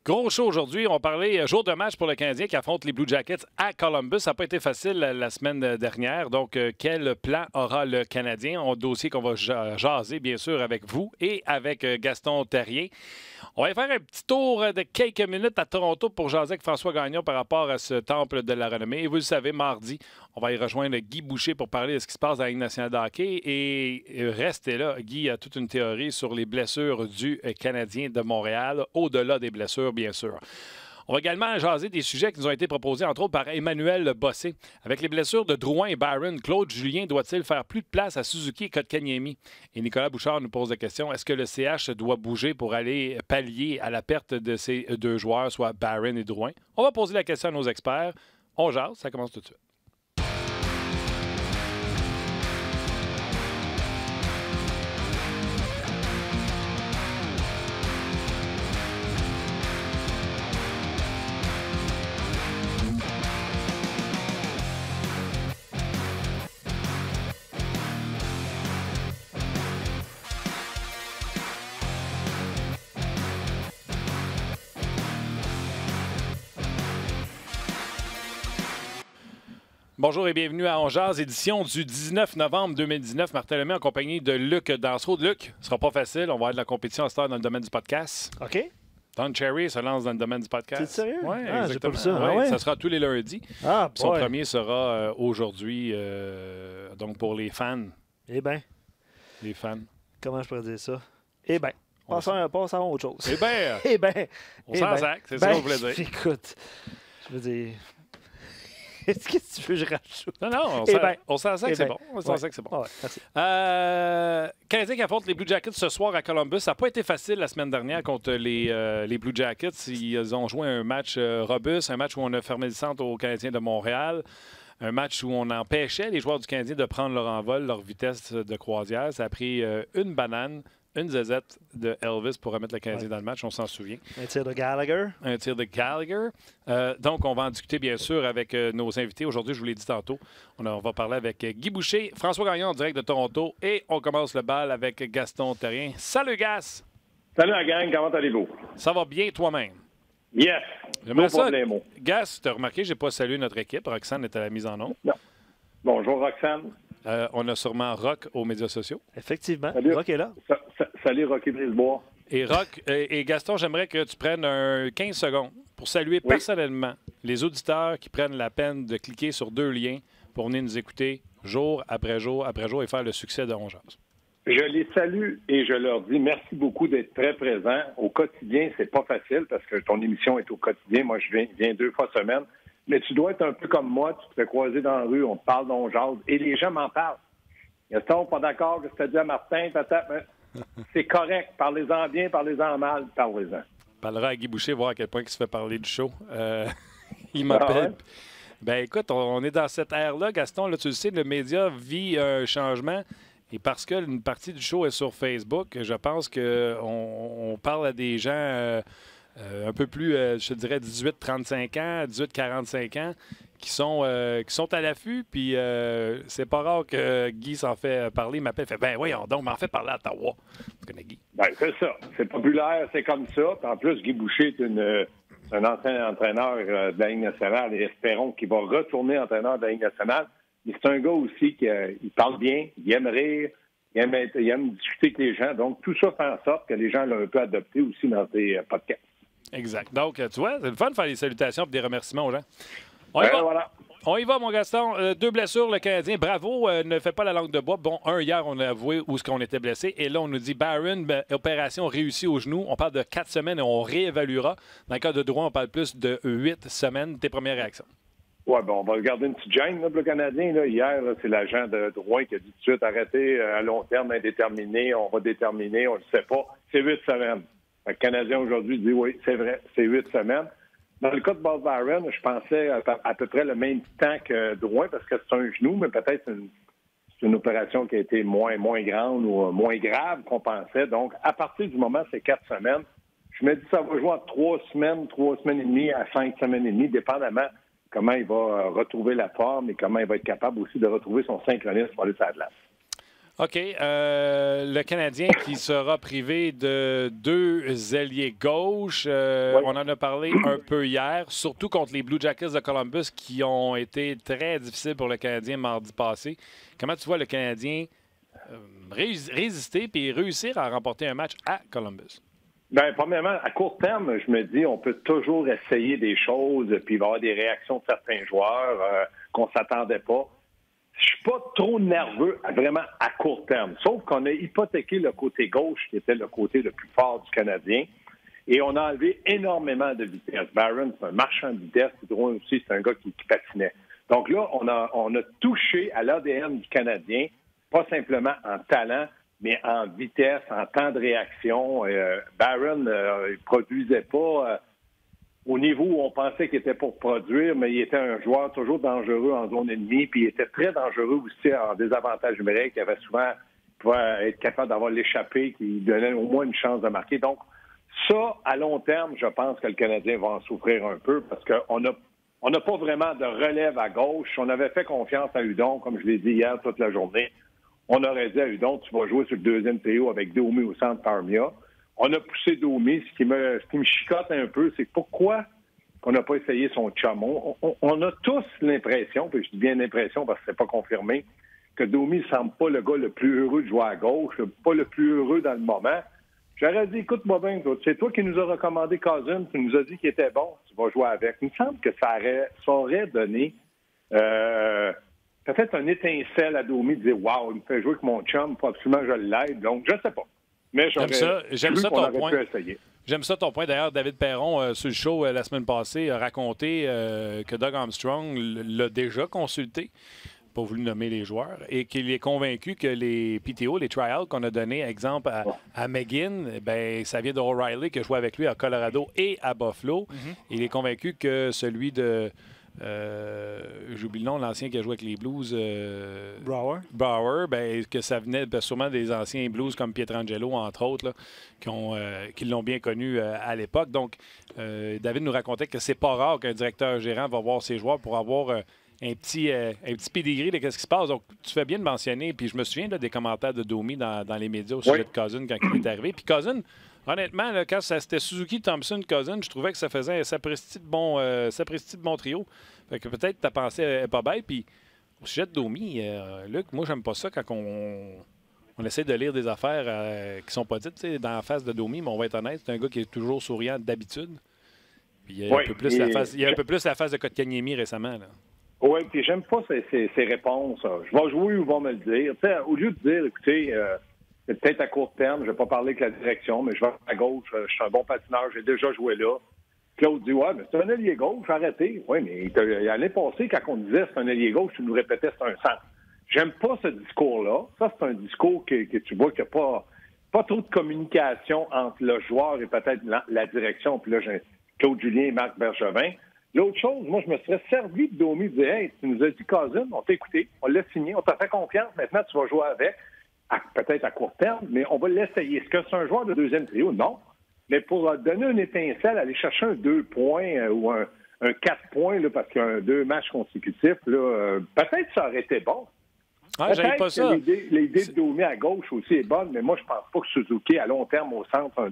Gros show aujourd'hui. On parlait jour de match pour le Canadien qui affronte les Blue Jackets à Columbus. Ça n'a pas été facile la semaine dernière. Donc, quel plan aura le Canadien? Un dossier qu'on va jaser, bien sûr, avec vous et avec Gaston Terrien. On va faire un petit tour de quelques minutes à Toronto pour jaser avec François Gagnon par rapport à ce temple de la renommée. Et vous le savez, mardi, on va y rejoindre Guy Boucher pour parler de ce qui se passe dans la Ligue nationale de hockey. Et restez là. Guy a toute une théorie sur les blessures du Canadien de Montréal, au-delà des blessures, bien sûr. On va également jaser des sujets qui nous ont été proposés, entre autres, par Emmanuel Bossé. Avec les blessures de Drouin et Byron, Claude Julien doit-il faire plus de place à Suzuki et Kotkaniemi? Et Nicolas Bouchard nous pose la question, est-ce que le CH doit bouger pour aller pallier à la perte de ces deux joueurs, soit Byron et Drouin? On va poser la question à nos experts. On jase, ça commence tout de suite. Bonjour et bienvenue à On Jase, édition du 19 novembre 2019. Martin Lemay en compagnie de Luc Dansereau. Luc, ce sera pas facile. On va avoir de la compétition à cette heure dans le domaine du podcast. OK. Don Cherry se lance dans le domaine du podcast. C'est sérieux? Oui, exactement. Ça. Ah, ouais. Ça sera tous les lundis. Ah, Son premier sera aujourd'hui, donc pour les fans. Eh bien. Les fans. Comment je pourrais dire ça? Eh bien. Passons à autre chose. Eh bien. Eh bien. On s'en sac, c'est ça qu'on voulait dire. Écoute, je veux dire... Qu'est-ce que tu veux que je rajoute? Non, on s'en sac, c'est bon. On s'en sac, c'est bon. Ouais, merci. Canadien qui affronte les Blue Jackets ce soir à Columbus. Ça n'a pas été facile la semaine dernière contre les Blue Jackets. Ils ont joué un match robuste, un match où on a fermé le centre aux Canadiens de Montréal. Un match où on empêchait les joueurs du Canadien de prendre leur envol, leur vitesse de croisière. Ça a pris une banane, une zézette de Elvis pour remettre le Canadien dans le match, on s'en souvient. Un tir de Gallagher. Un tir de Gallagher. Donc, on va en discuter, bien sûr, avec nos invités. Aujourd'hui, je vous l'ai dit tantôt, on va parler avec Guy Boucher, François Gagnon en direct de Toronto et on commence le bal avec Gaston Terrien. Salut, Gas! Salut la gang, comment allez-vous? Ça va bien toi-même? Yes! J'aimerais ça. Gas, tu as remarqué, je n'ai pas salué notre équipe. Roxane est à la mise en onde. Non. Bonjour, Roxane. On a sûrement Rock aux médias sociaux. Effectivement. Salut. Rock est là. Salut, Rocky Brisebois. Et Rock et Gaston, j'aimerais que tu prennes 15 secondes pour saluer personnellement les auditeurs qui prennent la peine de cliquer sur 2 liens pour venir nous écouter jour après jour après jour et faire le succès de On Jase. Je les salue et je leur dis merci beaucoup d'être très présents. Au quotidien, c'est pas facile parce que ton émission est au quotidien. Moi, je viens 2 fois semaine. Mais tu dois être un peu comme moi. Tu te fais croiser dans la rue, on te parle d'On Jase et les gens m'en parlent. Gaston, pas d'accord avec ce que tu as dit à Martin, c'est correct. Parlez-en bien, parlez-en mal, parlez-en. Parlera à Guy Boucher, voir à quel point il se fait parler du show. Il m'appelle. Ah ouais? Ben écoute, on est dans cette ère-là, Gaston. Là, tu le sais, le média vit un changement. Et parce qu'une partie du show est sur Facebook, je pense qu'on parle à des gens un peu plus, je te dirais, 18-35 ans, 18-45 ans, qui sont à l'affût. Puis c'est pas rare que Guy s'en fait parler. Il m'appelle, il fait « Ben voyons donc, m'en fait parler à Ottawa. » Tu connais Guy? Ben, c'est ça. C'est populaire, c'est comme ça. Puis en plus, Guy Boucher est un ancien entraîneur de la Ligue nationale et espérons qu'il va retourner entraîneur de la Ligue nationale. Mais c'est un gars aussi qui il parle bien, il aime rire, il aime discuter avec les gens. Donc, tout ça fait en sorte que les gens l'ont un peu adopté aussi dans tes podcasts. Exact. Donc, tu vois, c'est le fun de faire des salutations et des remerciements aux gens. On y va. Voilà. On y va, mon Gaston. 2 blessures, le Canadien. Bravo, ne fait pas la langue de bois. Bon, hier, on a avoué où est-ce qu'on était blessé. Et là, on nous dit, Byron, opération réussie au genou. On parle de 4 semaines et on réévaluera. Dans le cas de Drouin, on parle plus de 8 semaines. Tes premières réactions? Oui, bon, on va regarder une petite gêne, là, pour le Canadien. Là. Hier, là, c'est l'agent de Drouin qui a dit tout de suite arrêtez à long terme, indéterminé, on va déterminer, on ne le sait pas. C'est 8 semaines. Le Canadien aujourd'hui dit oui, c'est vrai, c'est 8 semaines. Dans le cas de Bob Byron, je pensais à peu près le même temps que Drouin parce que c'est un genou, mais peut-être c'est une opération qui a été moins grande ou moins grave qu'on pensait. Donc, à partir du moment, c'est 4 semaines. Je me dis ça va jouer en 3 semaines et demie à 5 semaines et demie, dépendamment comment il va retrouver la forme et comment il va être capable aussi de retrouver son synchronisme pour aller sur la glace. OK. Le Canadien qui sera privé de 2 ailiers gauche. Oui. On en a parlé un peu hier, surtout contre les Blue Jackets de Columbus qui ont été très difficiles pour le Canadien mardi passé. Comment tu vois le Canadien résister et réussir à remporter un match à Columbus? Bien, premièrement, à court terme, je me dis, on peut toujours essayer des choses, puis il va y avoir des réactions de certains joueurs qu'on ne s'attendait pas. Je suis pas trop nerveux, vraiment à court terme. Sauf qu'on a hypothéqué le côté gauche, qui était le côté le plus fort du Canadien, et on a enlevé énormément de vitesse. Barron, c'est un marchand de vitesse. Drouin aussi, c'est un gars qui patinait. Donc là, on a touché à l'ADN du Canadien, pas simplement en talent, mais en vitesse, en temps de réaction. Barron, il produisait pas au niveau où on pensait qu'il était pour produire, mais il était un joueur toujours dangereux en zone ennemie, puis il était très dangereux aussi en désavantage numérique. Il avait souvent pouvait être capable d'avoir l'échappée qui lui donnait au moins une chance de marquer. Donc, ça, à long terme, je pense que le Canadien va en souffrir un peu parce qu'on n'a pas vraiment de relève à gauche. On avait fait confiance à Hudon, comme je l'ai dit hier toute la journée. On aurait dit à Hudon, tu vas jouer sur le deuxième trio avec Domi au centre Armia. On a poussé Domi. Ce qui me chicote un peu, c'est pourquoi on n'a pas essayé son chum. On a tous l'impression, puis je dis bien l'impression parce que c'est pas confirmé, que Domi ne semble pas le gars le plus heureux de jouer à gauche, pas le plus heureux dans le moment. J'aurais dit, écoute-moi bien, c'est toi qui nous as recommandé Cousin, tu nous as dit qu'il était bon, tu vas jouer avec. Il me semble que ça aurait donné peut-être un étincelle à Domi de dire, wow, il me fait jouer avec mon chum, faut absolument que je l'aide. Donc, je ne sais pas. Mais j'aime ça ton point. Pu essayer. J'aime ça ton point. D'ailleurs, David Perron, sur le show la semaine passée, a raconté que Doug Armstrong l'a déjà consulté, pas voulu nommer les joueurs, et qu'il est convaincu que les PTO, les try-outs qu'on a donnés, exemple, à McGinn, ben, ça vient d'O'Reilly qui a joué avec lui à Colorado et à Buffalo. Mm-hmm. Il est convaincu que celui de... j'oublie le nom, l'ancien qui a joué avec les Blues. Brouwer, ben, que ça venait sûrement des anciens Blues comme Pietrangelo, entre autres, là, qui l'ont bien connu à l'époque. Donc, David nous racontait que c'est pas rare qu'un directeur gérant va voir ses joueurs pour avoir un petit pédigré de ce qui se passe. Donc, tu fais bien de mentionner, puis je me souviens là, des commentaires de Domi dans les médias au sujet de Cousin quand il est arrivé. Puis Cousin, honnêtement, là, quand c'était Suzuki, Thompson, Cousin, je trouvais que ça faisait un sapristi de bon trio. Fait que peut-être ta pensée n'est pas bête. Puis au sujet de Domi, Luc, moi, j'aime pas ça quand on essaie de lire des affaires qui sont pas dites dans la face de Domi, mais on va être honnête, c'est un gars qui est toujours souriant d'habitude. Puis il y a un peu plus la face de Kotkaniemi récemment. Là. Oui, puis j'aime pas ces réponses. Je vais jouer ou ils vont me le dire. T'sais, au lieu de dire, écoutez, c'est peut-être à court terme, je ne vais pas parler avec la direction, mais je vais à gauche, je suis un bon patineur, j'ai déjà joué là. Claude dit, ouais, mais c'est un ailier gauche, arrêtez. Oui, mais l'année passée, quand on disait c'est un ailier gauche, tu nous répétais c'est un centre. J'aime pas ce discours-là. Ça, c'est un discours que tu vois qu'il n'y a pas trop de communication entre le joueur et peut-être la direction. Puis là, j'ai Claude Julien et Marc Bergevin. L'autre chose, moi, je me serais servi de Domi de dire, hey, tu nous as dit Cousin, on t'a écouté, on l'a signé, on t'a fait confiance, maintenant tu vas jouer avec, peut-être à court terme, mais on va l'essayer. Est-ce que c'est un joueur de deuxième trio? Non. Mais pour donner une étincelle, aller chercher un 2 points ou un 4 points, là, parce qu'il y a 2 matchs consécutifs, là, peut-être ça aurait été bon. Ah, j'aime pas ça. L'idée de Domi à gauche aussi est bonne, mais moi, je pense pas que Suzuki, à long terme, au centre,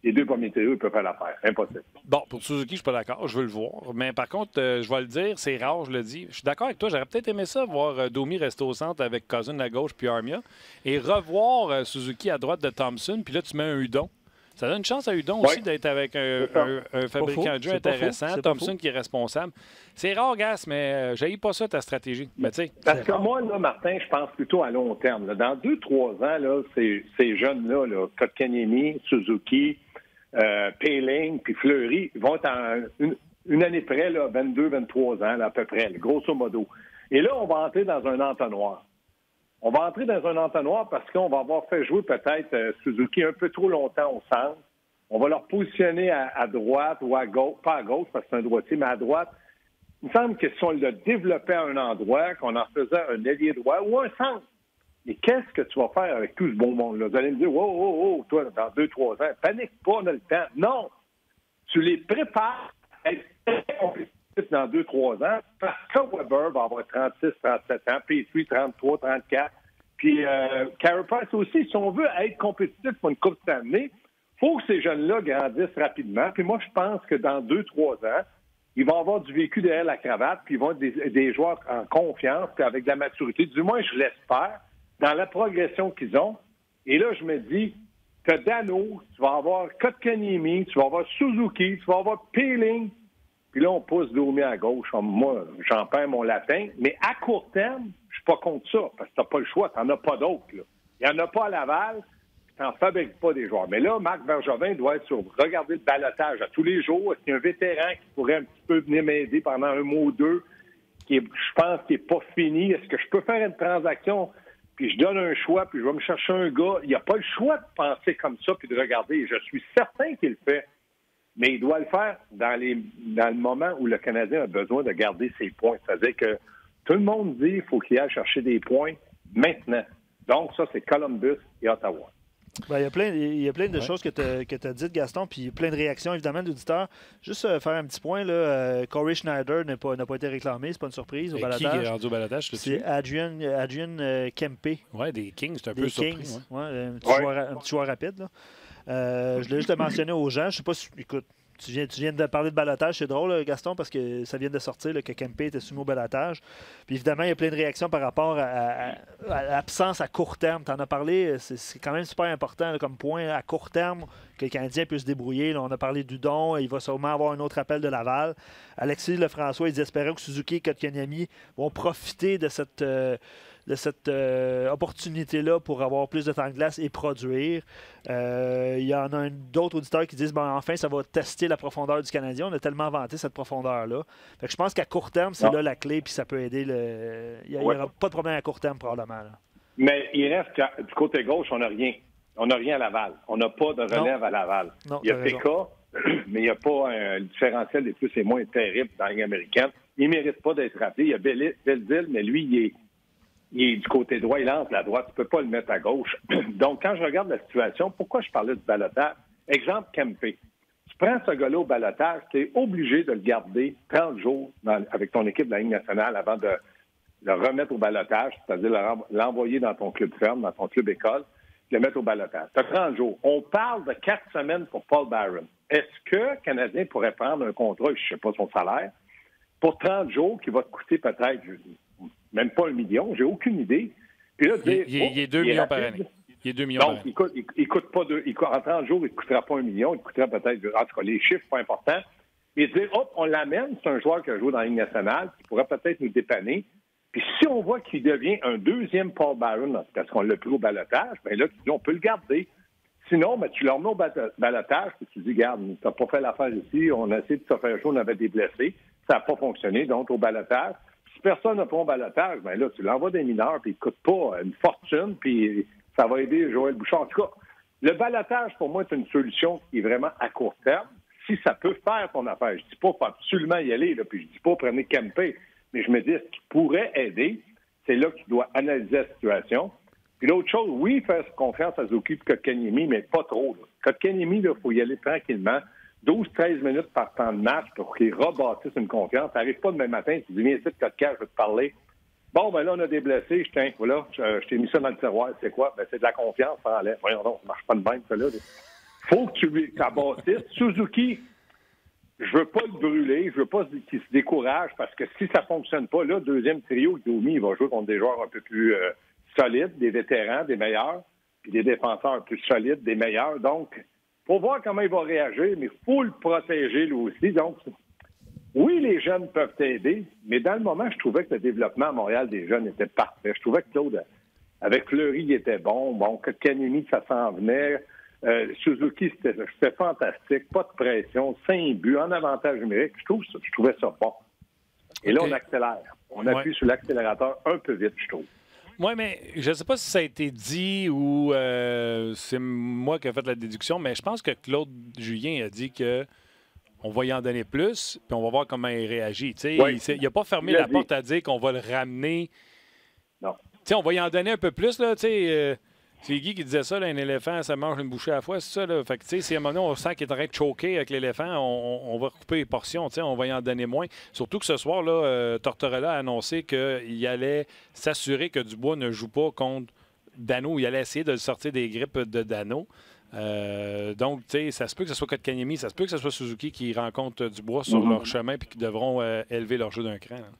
les 2 premiers trios, ils peuvent faire l'affaire. Impossible. Bon, pour Suzuki, je suis pas d'accord. Je veux le voir. Mais par contre, je vais le dire, c'est rare, je le dis. Je suis d'accord avec toi. J'aurais peut-être aimé ça, voir Domi rester au centre avec Cousin à gauche puis Armia. Et revoir Suzuki à droite de Thompson. Puis là, tu mets un Hudon. Ça donne une chance à Hudon aussi d'être avec un fabricant de jeu intéressant. Thompson qui est responsable. C'est rare, Gas, mais j'haïs pas ça, ta stratégie. Mais, parce que moi, là, Martin, je pense plutôt à long terme. Là. Dans 2-3 ans, là, ces jeunes-là, Kotkaniemi, Suzuki, Payling puis Fleury, vont être une année près, là, 22-23 ans, là, à peu près, là, grosso modo. Et là, on va entrer dans un entonnoir. On va entrer dans un entonnoir parce qu'on va avoir fait jouer peut-être Suzuki un peu trop longtemps au centre. On va leur positionner à droite ou à gauche, pas à gauche parce que c'est un droitier, mais à droite. Il me semble que si on le développait à un endroit, qu'on en faisait un ailier droit ou un centre, mais qu'est-ce que tu vas faire avec tout ce bon monde-là? Vous allez me dire, wow, toi, dans 2-3 ans, panique pas, on a le temps. Non! Tu les prépares à être très compétitifs dans 2-3 ans parce que Weber va avoir 36, 37 ans, Petrie 33, 34, Puis Carey Price aussi, si on veut être compétitif pour une Coupe Stanley, il faut que ces jeunes-là grandissent rapidement. Puis moi, je pense que dans 2-3 ans, ils vont avoir du vécu derrière la cravate, puis ils vont être des joueurs en confiance, puis avec de la maturité. Du moins, je l'espère, dans la progression qu'ils ont. Et là, je me dis, tu as Dano, tu vas avoir Kotkaniemi, tu vas avoir Suzuki, tu vas avoir Peeling. Puis là, on pousse Domi à gauche. Moi, j'en perds mon latin. Mais à court terme, je suis pas contre ça, parce que tu n'as pas le choix. Tu n'en as pas d'autres. Il n'y en a pas à Laval. Tu n'en fabriques pas des joueurs. Mais là, Marc Bergevin doit être sur regarder le balotage à tous les jours. Est-ce qu'il y a un vétéran qui pourrait un petit peu venir m'aider pendant un mois ou deux, je pense qu'il n'est pas fini? Est-ce que je peux faire une transaction, puis je donne un choix, puis je vais me chercher un gars? Il n'y a pas le choix de penser comme ça, puis de regarder. Je suis certain qu'il le fait. Mais il doit le faire dans le moment où le Canadien a besoin de garder ses points. C'est-à-dire que tout le monde dit qu'il faut qu'il aille chercher des points maintenant. Donc, ça, c'est Columbus et Ottawa. Ben, il y a plein de choses que tu as dites, Gaston, puis plein de réactions, évidemment, d'auditeurs. Juste faire un petit point, là, Corey Schneider n'a pas été réclamé, c'est pas une surprise au balotage. Qui est rendu au balotage? C'est Adrian Kempe. Oui, des Kings, c'est un peu surpris. Kings, un petit joueur rapide. Là. Je l'ai juste mentionné aux gens. Je sais pas si. Écoute, tu viens de parler de balotage. C'est drôle, Gaston, parce que ça vient de sortir là, que Kempe était soumis au balotage. Puis évidemment, il y a plein de réactions par rapport à l'absence à court terme. Tu en as parlé. C'est quand même super important là, comme point à court terme que le Canadien peut se débrouiller. Là, on a parlé du don. Il va sûrement avoir un autre appel de Laval. Alexis Lefrançois, il espérait que Suzuki et Kotkaniemi vont profiter de cette opportunité-là pour avoir plus de temps de glace et produire. Il y en a d'autres auditeurs qui disent enfin, ça va tester la profondeur du Canadien. On a tellement vanté cette profondeur-là. Fait que je pense qu'à court terme, c'est là la clé, puis ça peut aider. Il n'y aura pas de problème à court terme, probablement. Là. Mais il reste que du côté gauche, on n'a rien. On n'a rien à Laval. On n'a pas de relève à Laval. Non, il y a PK, mais il n'y a pas un différentiel des plus et moins terrible dans la Ligue américaine. Il ne mérite pas d'être rappelé. Il y a Belzile, mais lui, il est du côté droit, il entre la droite, tu ne peux pas le mettre à gauche. Donc, quand je regarde la situation, pourquoi je parlais du balotage? Exemple, Kempe. Tu prends ce gars-là au balotage, tu es obligé de le garder 30 jours avec ton équipe de la Ligue nationale avant de le remettre au balotage, c'est-à-dire l'envoyer dans ton club ferme, dans ton club école, le mettre au balotage. Tu as 30 jours. On parle de 4 semaines pour Paul Byron. Est-ce que le Canadien pourrait prendre un contrat, je ne sais pas son salaire, pour 30 jours qui va te coûter peut-être même pas 1 million, j'ai aucune idée. Puis là, il est 2 millions par année. Il est 2 millions donc, par année. Il coûte pas en 30 jours, il ne coûtera pas 1 million, il coûtera peut-être, en tout cas, les chiffres pas importants. Et dire, on l'amène, c'est un joueur qui a joué dans la Ligue nationale, qui pourrait peut-être nous dépanner. Puis si on voit qu'il devient un deuxième Paul Byron, parce qu'on l'a pris au balotage, bien là, tu dis, on peut le garder. Sinon, ben, tu le remets au balotage, puis tu dis, regarde, tu n'as pas fait l'affaire ici, on a essayé de se faire jouer, on avait des blessés, ça n'a pas fonctionné, donc au balotage. Si personne n'a pas au balotage, bien là, tu l'envoies des mineurs, puis il ne coûte pas une fortune, puis ça va aider Joël Bouchard. En tout cas, le balotage, pour moi, c'est une solution qui est vraiment à court terme. Si ça peut faire ton affaire, je ne dis pas qu'il faut absolument y aller, là, puis je ne dis pas prenez Kempe, mais je me dis, ce qui pourrait aider, c'est là que tu dois analyser la situation. Puis l'autre chose, oui, faire confiance à Suzuki et Kotkaniemi, mais pas trop. Kotkaniemi, il faut y aller tranquillement. 12-13 minutes par temps de match pour qu'il rebâtisse une confiance. Ça n'arrive pas demain matin, tu dis, viens ici, Kotka, je vais te parler. Bon, ben là, on a des blessés, voilà, je t'ai mis ça dans le tiroir, c'est quoi? Ben, c'est de la confiance, ça enlève. Voyons donc, ça marche pas de même, ça, là. Faut que tu lui bâtisses. Suzuki, je veux pas le brûler, je veux pas qu'il se décourage, parce que si ça fonctionne pas, là, deuxième trio, Domi, il va jouer contre des joueurs un peu plus solides, des vétérans, des meilleurs, puis des défenseurs plus solides, des meilleurs. Donc, faut voir comment il va réagir, mais il faut le protéger lui aussi. Donc, oui, les jeunes peuvent t'aider, mais dans le moment, je trouvais que le développement à Montréal des jeunes était parfait. Je trouvais que Claude, avec Fleury, il était bon. Bon, que Kotkaniemi, ça s'en venait. Suzuki, c'était fantastique. Pas de pression. 5 buts en avantage numérique. Je trouvais ça bon. Et là, on accélère. On appuie sur l'accélérateur un peu vite, je trouve. Oui, mais je ne sais pas si ça a été dit ou c'est moi qui ai fait la déduction, mais je pense que Claude Julien a dit que on va y en donner plus, puis on va voir comment il réagit. Oui, il n'a pas fermé la porte à dire qu'on va le ramener. Non. On va y en donner un peu plus. Là, c'est Guy qui disait ça, là, un éléphant, ça mange une bouchée à la fois, c'est ça. Là. Fait que, si à un moment donné, on sent qu'il est en train de choquer avec l'éléphant, on va recouper les portions, on va y en donner moins. Surtout que ce soir, là, Tortorella a annoncé qu'il allait s'assurer que Dubois ne joue pas contre Dano, il allait essayer de le sortir des grippes de Dano. Donc, tu sais, ça se peut que ce soit Kotkaniemi, ça se peut que ce soit Suzuki qui rencontre Dubois sur leur chemin puis qui devront élever leur jeu d'un cran. Hein.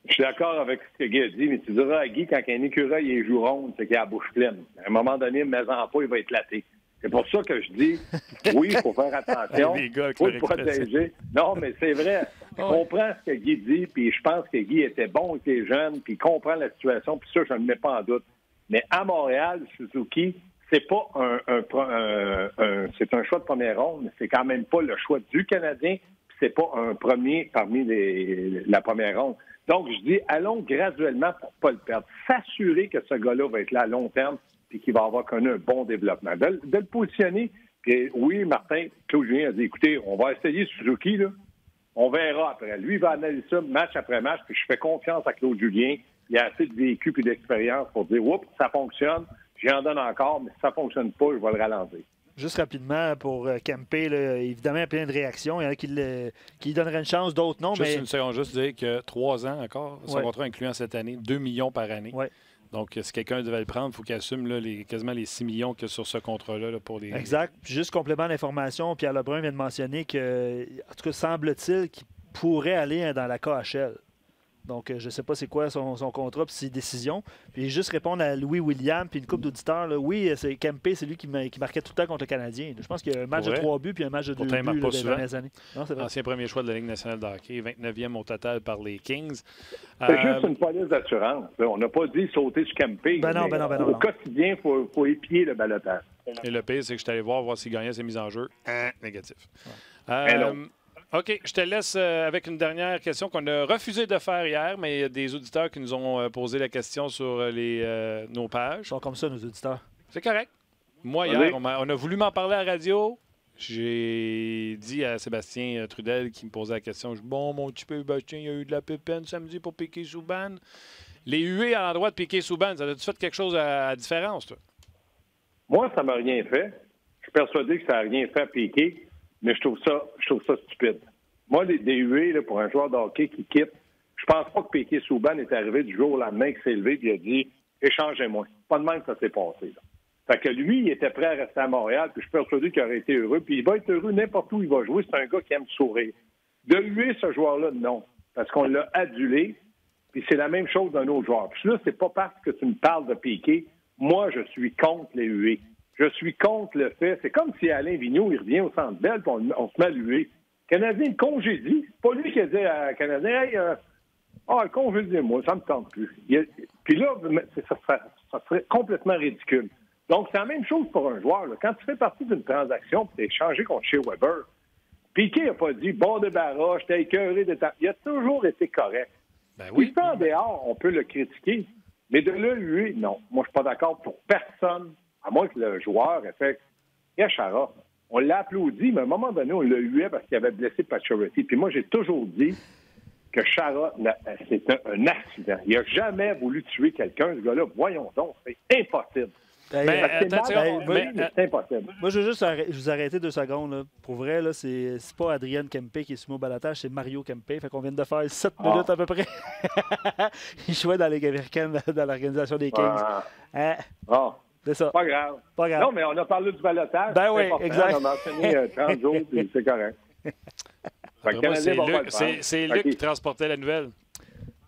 Je suis d'accord avec ce que Guy a dit, mais tu diras à Guy, quand un écureuil est joue ronde, c'est qu'il a la bouche pleine. À un moment donné, mets-en pas, il va éclater. C'est pour ça que je dis, oui, il faut faire attention, il faut le protéger. Non, mais c'est vrai. Je comprends ce que Guy dit, puis je pense que Guy était bon, il était jeune, puis il comprend la situation, puis ça, je ne le mets pas en doute. Mais à Montréal, Suzuki, c'est pas c'est un choix de première ronde, mais c'est quand même pas le choix du Canadien, puis c'est pas un premier parmi la première ronde. Donc, je dis, allons graduellement pour ne pas le perdre. S'assurer que ce gars-là va être là à long terme puis qu'il va avoir connu un bon développement. De le positionner, puis oui, Martin, Claude Julien a dit, écoutez, on va essayer Suzuki, là. On verra après. Lui, il va analyser ça match après match, puis je fais confiance à Claude Julien. Il a assez de vécu et d'expérience pour dire, oups, ça fonctionne, j'en donne encore, mais si ça ne fonctionne pas, je vais le ralentir. Juste rapidement, pour Kempe, évidemment, il y a plein de réactions. Il y en a qui lui donneraient une chance, d'autres non. Juste une seconde, juste dire que 3 ans encore, son contrat incluant cette année, 2 millions par année. Ouais. Donc, si quelqu'un devait le prendre, il faut qu'il assume là, quasiment les 6 millions qu'il y a sur ce contrat-là là, pour les... Exact. Puis juste complément d'information, Pierre Lebrun vient de mentionner que, en tout cas, semble-t-il qu'il pourrait aller dans la KHL. Donc, je ne sais pas c'est quoi son contrat et ses décisions. Puis juste répondre à Louis William puis une couple d'auditeurs. Là, oui, c'est Kempe, c'est lui qui marquait tout le temps contre le Canadien. Je pense qu'il y a un match de 3 buts puis un match de 2 buts dans les dernières années. Non, c'est vrai. Ancien premier choix de la Ligue nationale de hockey, 29e au total par les Kings. C'est juste une police d'assurance. On n'a pas dit sauter sur Kempe. Au quotidien, il faut épier le balotage. Et le pire, c'est que je suis allé voir s'il gagnait ses mises en jeu. Négatif. OK, je te laisse avec une dernière question qu'on a refusé de faire hier, mais il y a des auditeurs qui nous ont posé la question sur nos pages. Ils sont comme ça, nos auditeurs. C'est correct. Moi, hier, on a voulu m'en parler à la radio. J'ai dit à Sébastien Trudel qui me posait la question, bon, mon petit Sébastien, il y a eu de la pépine samedi pour Piquet-Souban. Les huées à l'endroit de Piquet-Souban, ça a-tu fait quelque chose à différence, toi? Moi, ça m'a rien fait. Je suis persuadé que ça n'a rien fait à Piquet. Mais je trouve ça stupide. Moi, des huées là, pour un joueur de hockey qui quitte, je pense pas que Piquet-Souban est arrivé du jour au lendemain qu'il s'est levé et il a dit « Échangez-moi ». Pas de même que ça s'est passé. Là. Fait que lui, il était prêt à rester à Montréal, puis je suis persuadé qu'il aurait été heureux. Puis il va être heureux n'importe où il va jouer. C'est un gars qui aime sourire. De huer ce joueur-là, non. Parce qu'on l'a adulé, puis c'est la même chose d'un autre joueur. Puis là, c'est pas parce que tu me parles de Piquet. Moi, je suis contre les huées. Je suis contre le fait. C'est comme si Alain Vigneault, il revient au Centre Bell et on se met à lui. Le Canadien le congédie. C'est pas lui qui a dit à Canadien, hey, congédie-moi, ça me tente plus. Puis là, ça serait complètement ridicule. Donc, c'est la même chose pour un joueur. Là. Quand tu fais partie d'une transaction et tu es échangé contre Shea Weber, Piquet n'a pas dit, bon débarras, j'étais écœuré de ta... Il a toujours été correct. Ben oui. Puis en dehors, on peut le critiquer. Mais de le huer, non. Moi, je suis pas d'accord pour personne. À moins que le joueur ait fait « Chara ». On l'a applaudi, mais à un moment donné, on l'a hué parce qu'il avait blessé Pacioretty. Puis moi, j'ai toujours dit que Chara, c'est un accident. Il n'a jamais voulu tuer quelqu'un, ce gars-là. Voyons donc, c'est impossible. C'est impossible. Moi, je veux juste vous arrêter 2 secondes. Là. Pour vrai, là, c'est pas Adrien Kempe qui est soumis au balotage, c'est Mario Kempe. Fait qu'on vient de faire 7 minutes à peu près. Il jouait dans la Ligue américaine, dans l'organisation des Kings. C'est ça. Pas grave. Non, mais on a parlé du balotage. Ben oui, exact. On a mentionné 30 jours, puis c'est correct. C'est Luc qui transportait la nouvelle.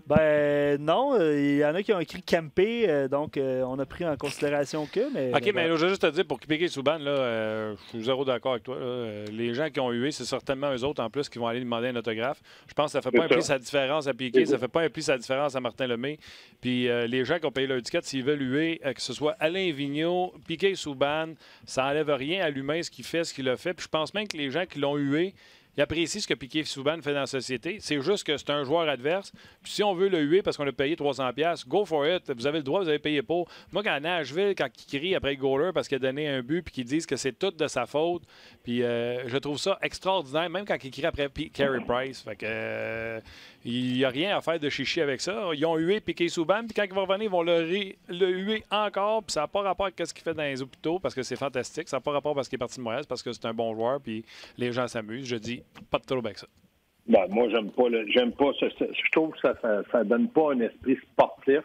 Ben non, il y en a qui ont écrit Kempe, donc on a pris en considération que. Mais, OK, mais je veux juste te dire, pour Piquet-Souban, je suis zéro d'accord avec toi. Là. Les gens qui ont hué, c'est certainement eux autres en plus qui vont aller demander un autographe. Je pense que ça ne fait pas un pli sa différence à Piquet, ça ne fait pas un pli sa différence à Martin Lemay. Puis les gens qui ont payé leur étiquette, s'ils veulent huer, que ce soit Alain Vigneault, Piquet-Souban, ça n'enlève rien à l'humain, ce qu'il fait, ce qu'il a fait. Puis je pense même que les gens qui l'ont hué, il apprécie ce que Piquet-Souban fait dans la société. C'est juste que c'est un joueur adverse. Puis si on veut le huer parce qu'on a payé 300$, go for it. Vous avez le droit, vous avez payé pour. Moi, quand à Nashville, quand il crie après le goaler parce qu'il a donné un but puis qu'ils disent que c'est tout de sa faute, puis je trouve ça extraordinaire, même quand il crie après Carey Price. Fait que il n'y a rien à faire de chichi avec ça. Ils ont hué Piquet-Souban, puis quand il va revenir, ils vont le huer encore, puis ça n'a pas rapport avec ce qu'il fait dans les hôpitaux, parce que c'est fantastique. Ça n'a pas rapport parce qu'il est parti de Montréal, parce que c'est un bon joueur, puis les gens s'amusent. Je dis, pas de trouble avec ça. Ben, moi, j'aime pas ça. Je trouve que ça donne pas un esprit sportif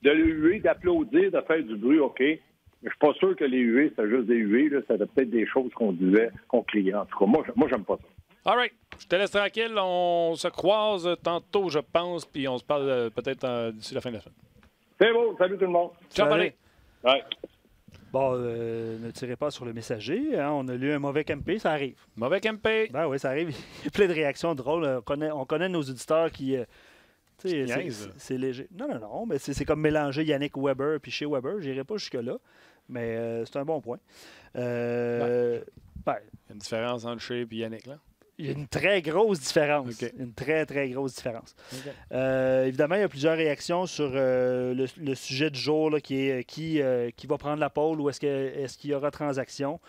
de le huer, d'applaudir, de faire du bruit, OK. Mais je suis pas sûr que les huées, c'est juste des huées. C'était peut-être des choses qu'on disait, qu'on criait. En tout cas, moi j'aime pas ça. All right. Je te laisse tranquille. On se croise tantôt, je pense, puis on se parle peut-être d'ici la fin de la semaine. C'est beau. Salut tout le monde. Ciao, Palais. Ouais. Bon, ne tirez pas sur le messager. Hein, on a lu un mauvais campé, ça arrive. Mauvais campé. Ben oui, ça arrive. Il y a plein de réactions drôles. On connaît nos auditeurs qui... c'est léger. Non, mais c'est comme mélanger Yannick Weber puis chez Weber. Je n'irai pas jusque-là, mais c'est un bon point. Il y a une différence entre Shea et Yannick, là? Il y a une très grosse différence. Okay. Une très, très grosse différence. Okay. Évidemment, il y a plusieurs réactions sur le sujet du jour là, qui est qui va prendre la pole ou est-ce qu'il y aura transaction.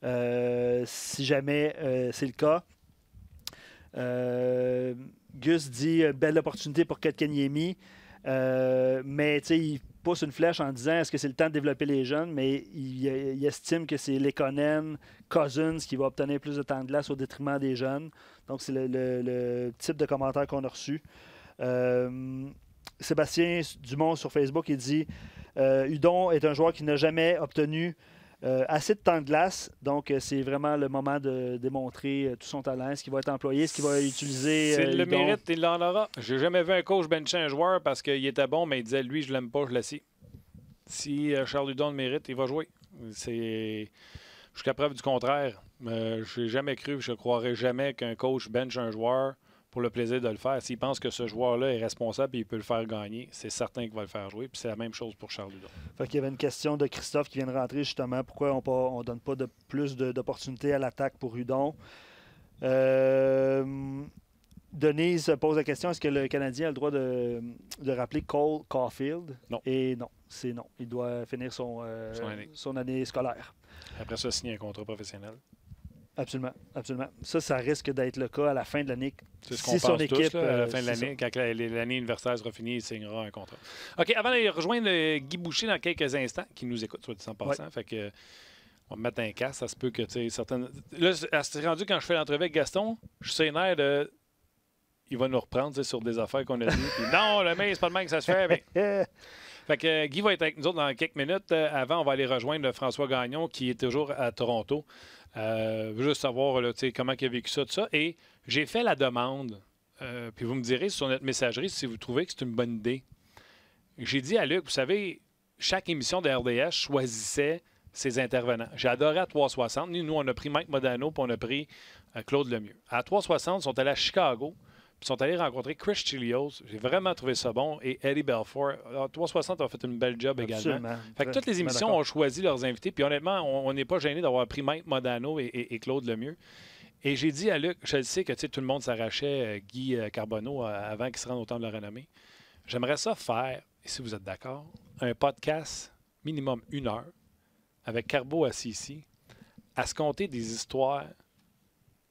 Si jamais c'est le cas. Gus dit belle opportunité pour Kotkaniemi. Mais il pousse une flèche en disant est-ce que c'est le temps de développer les jeunes, mais il estime que c'est Lekonen, Cousins qui va obtenir plus de temps de glace au détriment des jeunes. Donc, c'est le type de commentaire qu'on a reçu. Sébastien Dumont sur Facebook, il dit Hudon est un joueur qui n'a jamais obtenu assez de temps de glace, donc c'est vraiment le moment de démontrer tout son talent, ce qui va être employé, ce qu'il va utiliser. S'il le mérite, il en aura. J'ai jamais vu un coach bencher un joueur parce qu'il était bon, mais il disait lui, je l'aime pas, je l'assis. Si Charles Hudon le mérite, il va jouer. Jusqu'à preuve du contraire. Je n'ai jamais cru, je ne croirais jamais qu'un coach bench un joueur pour le plaisir de le faire. S'il pense que ce joueur-là est responsable et il peut le faire gagner, c'est certain qu'il va le faire jouer. Puis c'est la même chose pour Charles Hudon. Fait qu'il y avait une question de Christophe qui vient de rentrer justement. Pourquoi on ne donne pas plus d'opportunités à l'attaque pour Hudon? Denise pose la question, est-ce que le Canadien a le droit de rappeler Cole Caulfield? Non. Et non, c'est non. Il doit finir son année scolaire. Après ça, signer un contrat professionnel. Absolument, absolument. Ça risque d'être le cas à la fin de l'année. C'est ce qu'on pense son équipe, tous, là, à la fin de l'année. Quand l'année universitaire sera finie, il signera un contrat. OK, avant de rejoindre Guy Boucher dans quelques instants, qui nous écoute, soit dit en passant, ouais. Fait que on va me mettre un casque. Ça se peut que, tu sais, certaines... Là, c'est rendu quand je fais l'entrevue avec Gaston, je suis nerf de... Il va nous reprendre sur des affaires qu'on a dit. Puis, non, le mail, c'est pas le même que ça se fait. Mais... Fait que Guy va être avec nous autres dans quelques minutes. Avant, on va aller rejoindre François Gagnon, qui est toujours à Toronto. Juste savoir là, comment il a vécu ça, tout ça. Et j'ai fait la demande, puis vous me direz sur notre messagerie si vous trouvez que c'est une bonne idée. J'ai dit à Luc, vous savez, chaque émission de RDS choisissait ses intervenants. J'ai adoré à 360. Nous, on a pris Mike Modano, puis on a pris Claude Lemieux. À 360, ils sont allés à Chicago. Puis ils sont allés rencontrer Chris Chilios. J'ai vraiment trouvé ça bon. Et Eddie Belfour. Alors, 360 a fait une belle job également. Fait que toutes les émissions ont choisi leurs invités. Puis honnêtement, on n'est pas gêné d'avoir pris Mike Modano et Claude Lemieux. Et j'ai dit à Luc, je sais que tout le monde s'arrachait Guy Carbonneau avant qu'il se rende au Temple de la Renommée. J'aimerais ça faire, et si vous êtes d'accord, un podcast minimum 1 heure avec Carbo assis ici, à se conter des histoires.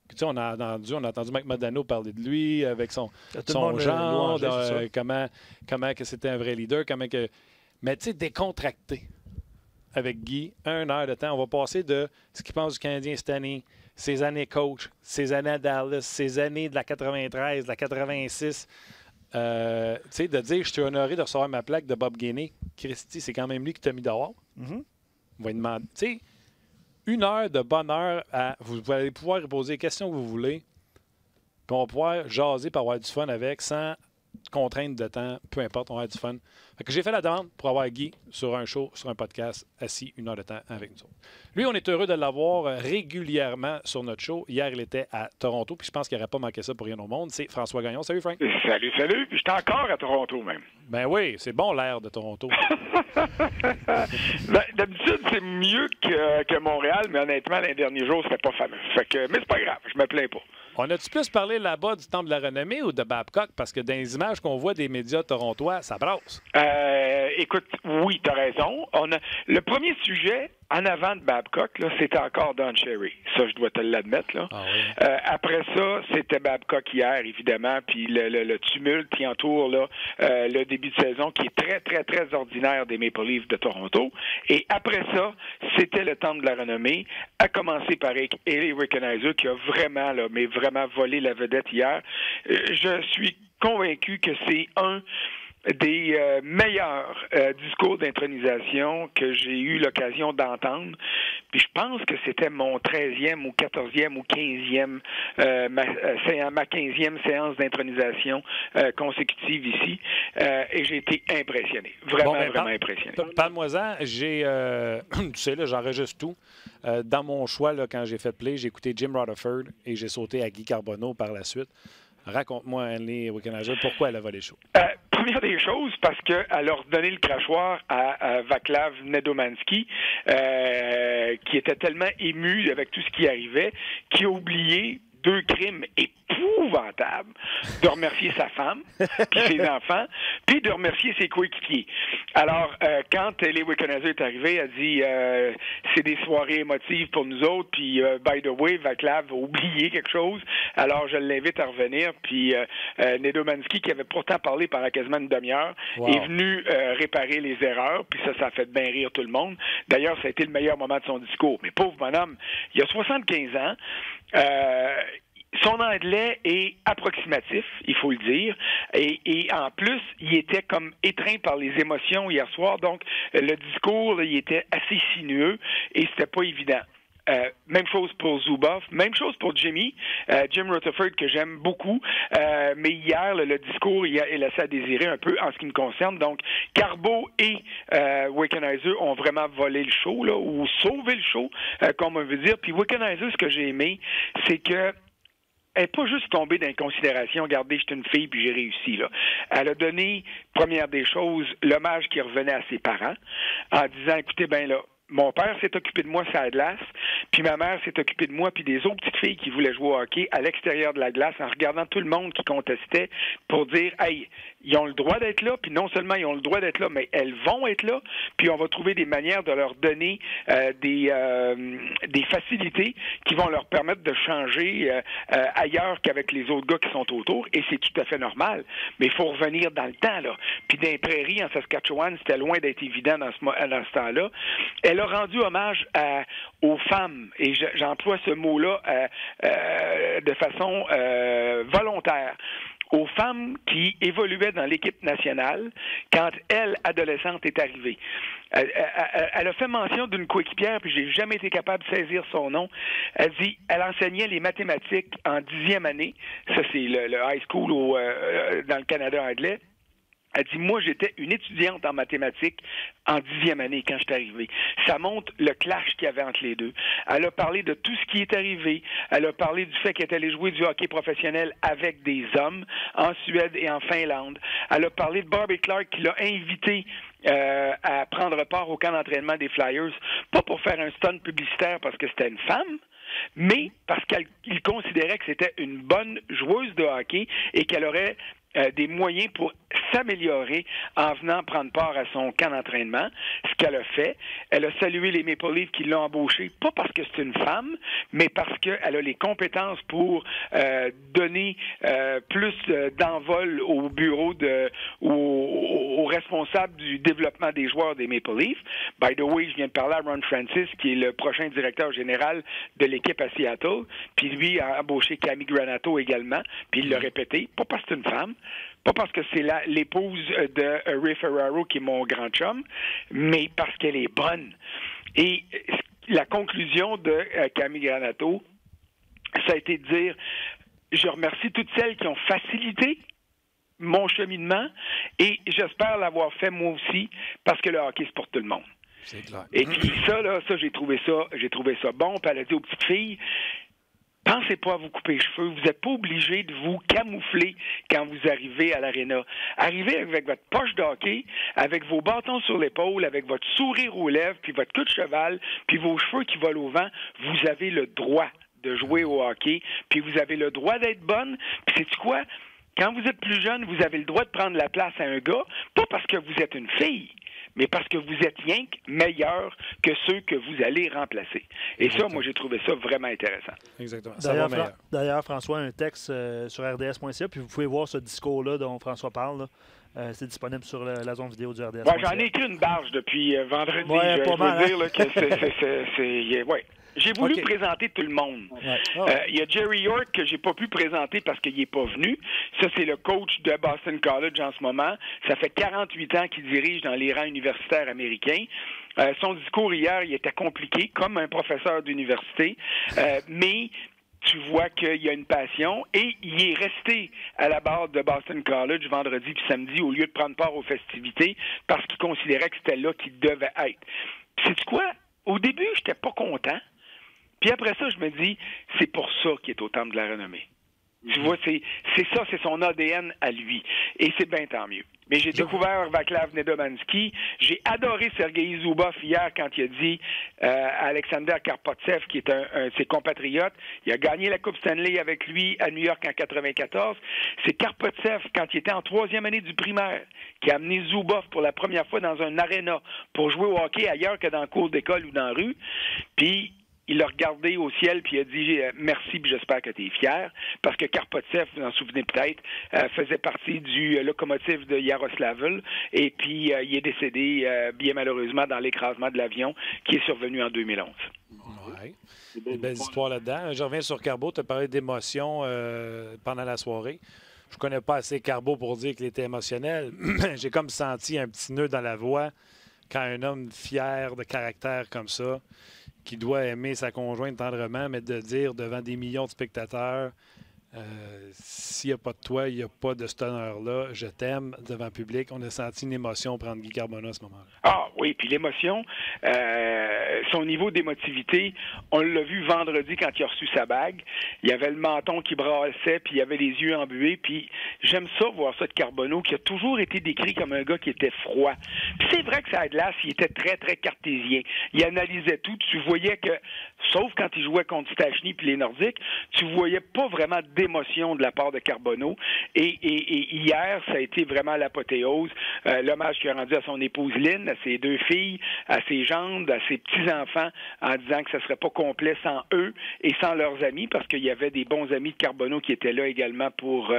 Tu sais, on a entendu Mike Modano parler de lui avec son genre, comment que c'était un vrai leader, mais tu sais, décontracté avec Guy, 1 heure de temps. On va passer de ce qu'il pense du Canadien cette année, ses années coach, ses années à Dallas, ses années de la 93, de la 86. Tu sais, de dire je suis honoré de recevoir ma plaque de Bob Gainey. Christy, c'est quand même lui qui t'a mis dehors. Mm-hmm. On va lui demander. Tu sais, 1 heure de bonheur vous allez pouvoir poser les questions que vous voulez. Puis on va pouvoir jaser pour avoir du fun avec sans contrainte de temps, peu importe, on va avoir du fun. Fait que j'ai fait la demande pour avoir Guy sur un show, sur un podcast, assis 1 heure de temps avec nous autres. Lui, on est heureux de l'avoir régulièrement sur notre show. Hier, il était à Toronto, puis je pense qu'il n'aurait pas manqué ça pour rien au monde. C'est François Gagnon. Salut, Frank. Salut. Puis j'étais encore à Toronto, même. Ben oui, c'est bon l'air de Toronto. D'habitude, c'est mieux que Montréal, mais honnêtement, les derniers jours, c'était pas fameux. Mais c'est pas grave, je me plains pas. On a-tu plus parlé là-bas du Temple de la Renommée ou de Babcock? Parce que dans les images qu'on voit des médias torontois, ça brasse. Écoute, oui, t'as raison. Le premier sujet en avant de Babcock, là, c'était encore Don Cherry. Ça, je dois te l'admettre. Là. Ah oui. Après ça, c'était Babcock hier, évidemment, puis le tumulte qui entoure là, le début de saison qui est très, très, très ordinaire des Maple Leafs de Toronto. Et après ça, c'était le Temple de la Renommée, à commencer par Eli Rickenheiser qui a vraiment, là, mais vraiment volé la vedette hier. Je suis convaincu que c'est un des meilleurs discours d'intronisation que j'ai eu l'occasion d'entendre. Puis je pense que c'était mon 13e ou 14e ou 15e, ma 15e séance d'intronisation consécutive ici. Et j'ai été impressionné. Vraiment impressionné. Parle-moi-en. Tu sais, là, j'enregistre tout. Dans mon choix, là, quand j'ai fait play, j'ai écouté Jim Rutherford et j'ai sauté à Guy Carbonneau par la suite. Raconte-moi, Annie Wickenheiser, pourquoi elle a volé chaud? Première des choses, parce qu'elle a redonné le crachoir à Vaclav Nedomanski, qui était tellement ému avec tout ce qui arrivait, qui a oublié 2 crimes épouvantables, de remercier sa femme, puis ses enfants, puis de remercier ses coéquipiers. Alors, quand Ellie Wickenheiser est arrivée, elle dit c'est des soirées émotives pour nous autres, puis by the way, Vaclav a oublié quelque chose, alors je l'invite à revenir, puis Nedomanski, qui avait pourtant parlé pendant quasiment une demi-heure, est venu réparer les erreurs, puis ça a fait bien rire tout le monde. D'ailleurs, ça a été le meilleur moment de son discours. Mais pauvre bonhomme, il a 75 ans, son anglais est approximatif, il faut le dire, et en plus, il était comme étreint par les émotions hier soir, donc le discours, là, il était assez sinueux et c'était pas évident. Même chose pour Zuboff, même chose pour Jim Rutherford, que j'aime beaucoup, mais hier, le discours, il a laissé à désirer un peu en ce qui me concerne. Donc, Carbo et Wickenheiser ont vraiment volé le show, là, ou sauvé le show, comme on veut dire. Puis Wickenheiser, ce que j'ai aimé, c'est que elle n'est pas juste tombée dans les considérations, regardez, je suis une fille puis j'ai réussi, là. Elle a donné, première des choses, l'hommage qui revenait à ses parents, en disant, écoutez, ben là, mon père s'est occupé de moi sur la glace, puis ma mère s'est occupée de moi, puis des autres petites filles qui voulaient jouer au hockey à l'extérieur de la glace, en regardant tout le monde qui contestait pour dire, hey, ils ont le droit d'être là, puis non seulement ils ont le droit d'être là, mais elles vont être là, puis on va trouver des manières de leur donner des facilités qui vont leur permettre de changer ailleurs qu'avec les autres gars qui sont autour, et c'est tout à fait normal. Mais il faut revenir dans le temps, là. Puis dans les prairies, en Saskatchewan, c'était loin d'être évident dans ce temps-là. Elle a rendu hommage aux femmes, et j'emploie ce mot-là de façon volontaire, aux femmes qui évoluaient dans l'équipe nationale quand elle, adolescente, est arrivée. Elle a fait mention d'une coéquipière, puis j'ai jamais été capable de saisir son nom. Elle dit, elle enseignait les mathématiques en 10e année. Ça, c'est le high school dans le Canada anglais. Elle dit, moi, j'étais une étudiante en mathématiques en 10e année quand je suis arrivé. Ça montre le clash qu'il y avait entre les deux. Elle a parlé de tout ce qui est arrivé. Elle a parlé du fait qu'elle est allée jouer du hockey professionnel avec des hommes en Suède et en Finlande. Elle a parlé de Barbie Clark qui l'a invité à prendre part au camp d'entraînement des Flyers, pas pour faire un stunt publicitaire parce que c'était une femme, mais parce qu'il considérait que c'était une bonne joueuse de hockey et qu'elle aurait des moyens pour s'améliorer en venant prendre part à son camp d'entraînement, ce qu'elle a fait. Elle a salué les Maple Leafs qui l'ont embauchée, pas parce que c'est une femme, mais parce qu'elle a les compétences pour donner plus d'envol au bureau aux responsables du développement des joueurs des Maple Leafs. By the way, je viens de parler à Ron Francis, qui est le prochain directeur général de l'équipe à Seattle, puis lui a embauché Camille Granato également, puis il l'a répété, pas parce que c'est une femme, pas parce que c'est l'épouse de Ray Ferraro qui est mon grand chum, mais parce qu'elle est bonne. Et la conclusion de Camille Granato, ça a été de dire, je remercie toutes celles qui ont facilité mon cheminement et j'espère l'avoir fait moi aussi parce que le hockey, c'est pour tout le monde. C'est clair. Et puis ça, j'ai trouvé ça bon. Puis elle a dit aux petites filles, pensez pas à vous couper les cheveux. Vous n'êtes pas obligé de vous camoufler quand vous arrivez à l'aréna. Arrivez avec votre poche de hockey, avec vos bâtons sur l'épaule, avec votre sourire aux lèvres, puis votre queue de cheval, puis vos cheveux qui volent au vent. Vous avez le droit de jouer au hockey, puis vous avez le droit d'être bonne. Puis sais-tu quoi? Quand vous êtes plus jeune, vous avez le droit de prendre la place à un gars, pas parce que vous êtes une fille, mais parce que vous êtes rien que meilleur que ceux que vous allez remplacer. Et exactement. Ça, moi, j'ai trouvé ça vraiment intéressant. Exactement. D'ailleurs, François, un texte sur rds.ca, puis vous pouvez voir ce discours-là dont François parle. C'est disponible sur la zone vidéo du RDS. Ouais, j'en ai écrit une barge depuis vendredi. Ouais, je pas veux mal, dire là, que c'est... Ouais. J'ai voulu présenter tout le monde. Il y a Jerry York que j'ai pas pu présenter parce qu'il n'est pas venu. Ça, c'est le coach de Boston College en ce moment. Ça fait 48 ans qu'il dirige dans les rangs universitaires américains. Son discours hier, il était compliqué, comme un professeur d'université, mais tu vois qu'il y a une passion et il est resté à la barre de Boston College vendredi puis samedi au lieu de prendre part aux festivités parce qu'il considérait que c'était là qu'il devait être. Puis sais-tu quoi? Au début, j'étais pas content. Puis après ça, je me dis, c'est pour ça qu'il est au Temple de la Renommée. Tu vois, c'est ça, c'est son ADN à lui. Et c'est bien tant mieux. Mais j'ai découvert Vaclav Nedomansky. J'ai adoré Sergei Zubov hier quand il a dit à Alexander Karpovtsev, qui est un de ses compatriotes, il a gagné la Coupe Stanley avec lui à New York en 94. C'est Karpovtsev, quand il était en 3e année du primaire, qui a amené Zubov pour la première fois dans un aréna pour jouer au hockey ailleurs que dans le cours d'école ou dans la rue. Puis il a regardé au ciel puis il a dit merci puis j'espère que tu es fier parce que Karpovtsev, vous en souvenez peut-être, faisait partie du locomotive de Yaroslavl et puis il est décédé bien malheureusement dans l'écrasement de l'avion qui est survenu en 2011. Oui. Une belle histoire là-dedans. Je reviens sur Carbeau. Tu as parlé d'émotion pendant la soirée. Je connais pas assez Carbeau pour dire qu'il était émotionnel. J'ai comme senti un petit nœud dans la voix quand un homme fier de caractère comme ça, qui doit aimer sa conjointe tendrement, mais de dire devant des millions de spectateurs, s'il n'y a pas de toi, il n'y a pas de cet honneur-là, je t'aime devant le public. On a senti une émotion prendre Guy Carbonneau à ce moment-là. Ah oui, puis l'émotion, son niveau d'émotivité, on l'a vu vendredi quand il a reçu sa bague. Il y avait le menton qui brassait, puis il y avait les yeux embués. Puis j'aime ça, voir ça de Carbonneau, qui a toujours été décrit comme un gars qui était froid. Puis c'est vrai que ça a de glace, il était très, très cartésien. Il analysait tout. Tu voyais que, sauf quand il jouait contre Stachny puis les Nordiques, tu voyais pas vraiment d'émotion de la part de Carbonneau. Et hier, ça a été vraiment l'apothéose. L'hommage qu'il a rendu à son épouse Lynn, à ses 2 filles, à ses gendres, à ses petits-enfants, en disant que ça serait pas complet sans eux et sans leurs amis, parce qu'il y avait des bons amis de Carbonneau qui étaient là également pour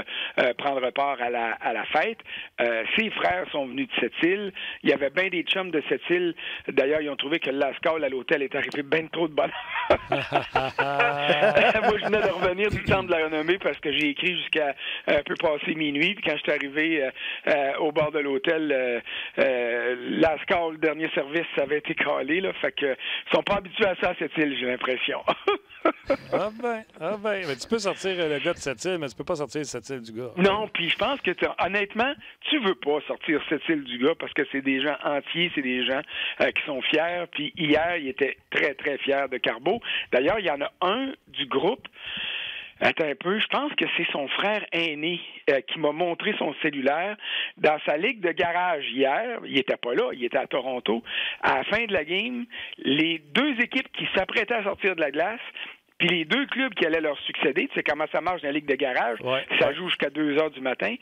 prendre part à la fête. Ses frères sont venus de Sept-Îles. Il y avait bien des chums de Sept-Îles. D'ailleurs, ils ont trouvé que le Lascaux à l'hôtel est arrivé bien trop de bonheur. Moi, je venais de revenir du Temple de la Renommée parce que j'ai écrit jusqu'à un peu passer minuit. Puis quand je suis arrivé au bord de l'hôtel, Lascaux, le dernier service, ça avait été calé. Là, fait que ils sont pas habitués à ça à cette île, j'ai l'impression. Ah ben. Mais tu peux sortir le gars de cette île, mais tu peux pas sortir cette île du gars. Non, puis je pense que, honnêtement, tu veux pas sortir cette île du gars parce que c'est des gens entiers, c'est des gens qui sont fiers. Puis hier, il était très, très fier de Carbeau. D'ailleurs, il y en a un du groupe. Attends un peu, je pense que c'est son frère aîné qui m'a montré son cellulaire. Dans sa ligue de garage hier, il était pas là, il était à Toronto. À la fin de la game, les 2 équipes qui s'apprêtaient à sortir de la glace, puis les 2 clubs qui allaient leur succéder, tu sais comment ça marche dans la ligue de garage, ça joue jusqu'à 2 heures du matin,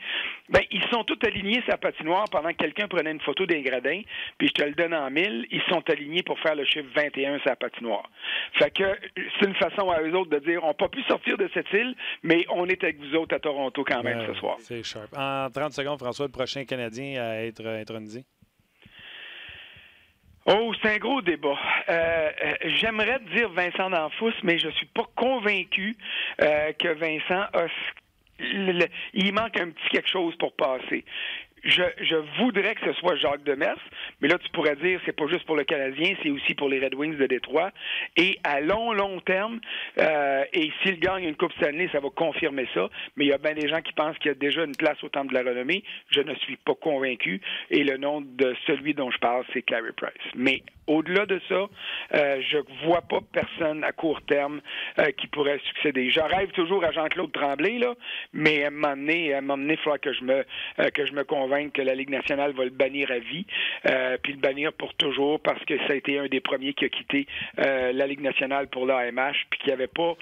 ben ils sont tous alignés sur la patinoire pendant que quelqu'un prenait une photo des gradins, puis je te le donne en 1000, ils sont alignés pour faire le chiffre 21 sur la patinoire. Fait que c'est une façon à eux autres de dire, on n'a pas pu sortir de cette île, mais on est avec vous autres à Toronto quand même ce soir. C'est sharp. En 30 secondes, François, le prochain Canadien à être intronisé? Oh, c'est un gros débat. J'aimerais te dire Vincent D'Anfous, mais je suis pas convaincu que Vincent a... il manque un petit quelque chose pour passer. Je voudrais que ce soit Jacques Demers, mais là, tu pourrais dire c'est pas juste pour le Canadien, c'est aussi pour les Red Wings de Détroit. Et à long terme, et s'il gagne une Coupe Stanley, ça va confirmer ça, mais il y a bien des gens qui pensent qu'il y a déjà une place au Temple de la Renommée. Je ne suis pas convaincu. Et le nom de celui dont je parle, c'est Carey Price. Mais au-delà de ça, je vois pas personne à court terme qui pourrait succéder. Je rêve toujours à Jean-Claude Tremblay, là, mais à un moment donné, il faudra que je me convainque que la Ligue nationale va le bannir à vie, puis le bannir pour toujours, parce que ça a été un des premiers qui a quitté la Ligue nationale pour l'AMH, puis qu'il n'y avait pas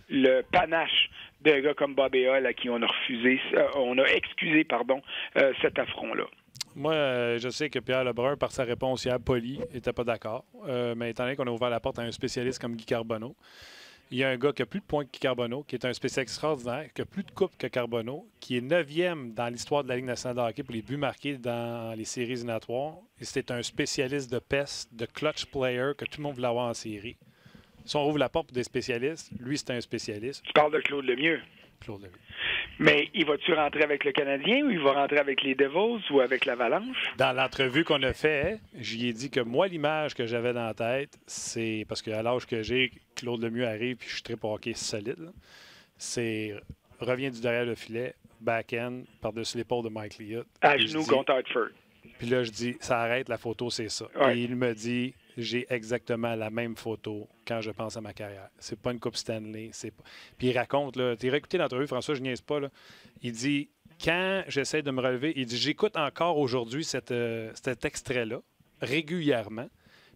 le panache d'un gars comme Bobby Hull à qui on a excusé cet affront-là. Moi, je sais que Pierre Lebrun, par sa réponse hier polie, n'était pas d'accord. Mais étant donné qu'on a ouvert la porte à un spécialiste comme Guy Carbonneau, il y a un gars qui a plus de points que Carbonneau, qui est un spécialiste extraordinaire, qui a plus de coupes que Carbonneau, qui est 9e dans l'histoire de la Ligue nationale de hockey pour les buts marqués dans les séries éliminatoires. Et c'est un spécialiste de peste, de clutch player, que tout le monde voulait avoir en série. Si on ouvre la porte pour des spécialistes, lui, c'est un spécialiste. Tu parles de Claude Lemieux. Claude Lemieux. Mais il va-tu rentrer avec le Canadien ou il va rentrer avec les Devils ou avec l'Avalanche? Dans l'entrevue qu'on a fait, j'y ai dit que moi, l'image que j'avais dans la tête, c'est parce qu'à l'âge que j'ai, Claude Lemieux arrive puis je suis très hockey solide. Là. C'est revient du derrière le filet, back-end, par-dessus l'épaule de Mike Liut. À genoux contre Hartford. Puis là, je dis, ça arrête, la photo, c'est ça. Ouais. Et il me dit, j'ai exactement la même photo quand je pense à ma carrière. C'est pas une Coupe Stanley. Puis il raconte, là, tu as écouté l'entrevue, François, je niaise pas, là. Il dit, quand j'essaie de me relever, il dit, j'écoute encore aujourd'hui cet extrait-là, régulièrement.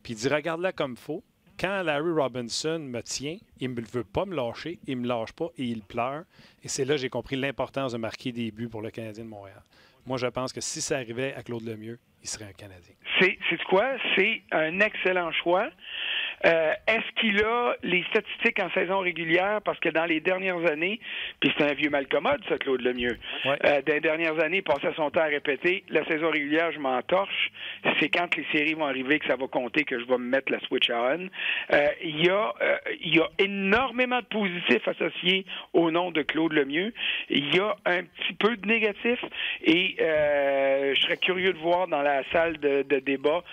Puis il dit, regarde-la comme faux. Quand Larry Robinson me tient, il ne veut pas me lâcher, il me lâche pas et il pleure. Et c'est là que j'ai compris l'importance de marquer des buts pour le Canadien de Montréal. Moi, je pense que si ça arrivait à Claude Lemieux, il serait un Canadien. C'est quoi? C'est un excellent choix. Est-ce qu'il a les statistiques en saison régulière? Parce que dans les dernières années, puis c'est un vieux malcommode, ça, Claude Lemieux. Ouais. Dans les dernières années, il passait son temps à répéter, la saison régulière, je m'en torche. C'est quand les séries vont arriver que ça va compter que je vais me mettre la switch on. Il y a énormément de positifs associés au nom de Claude Lemieux. Il y a un petit peu de négatifs et je serais curieux de voir dans la salle de débat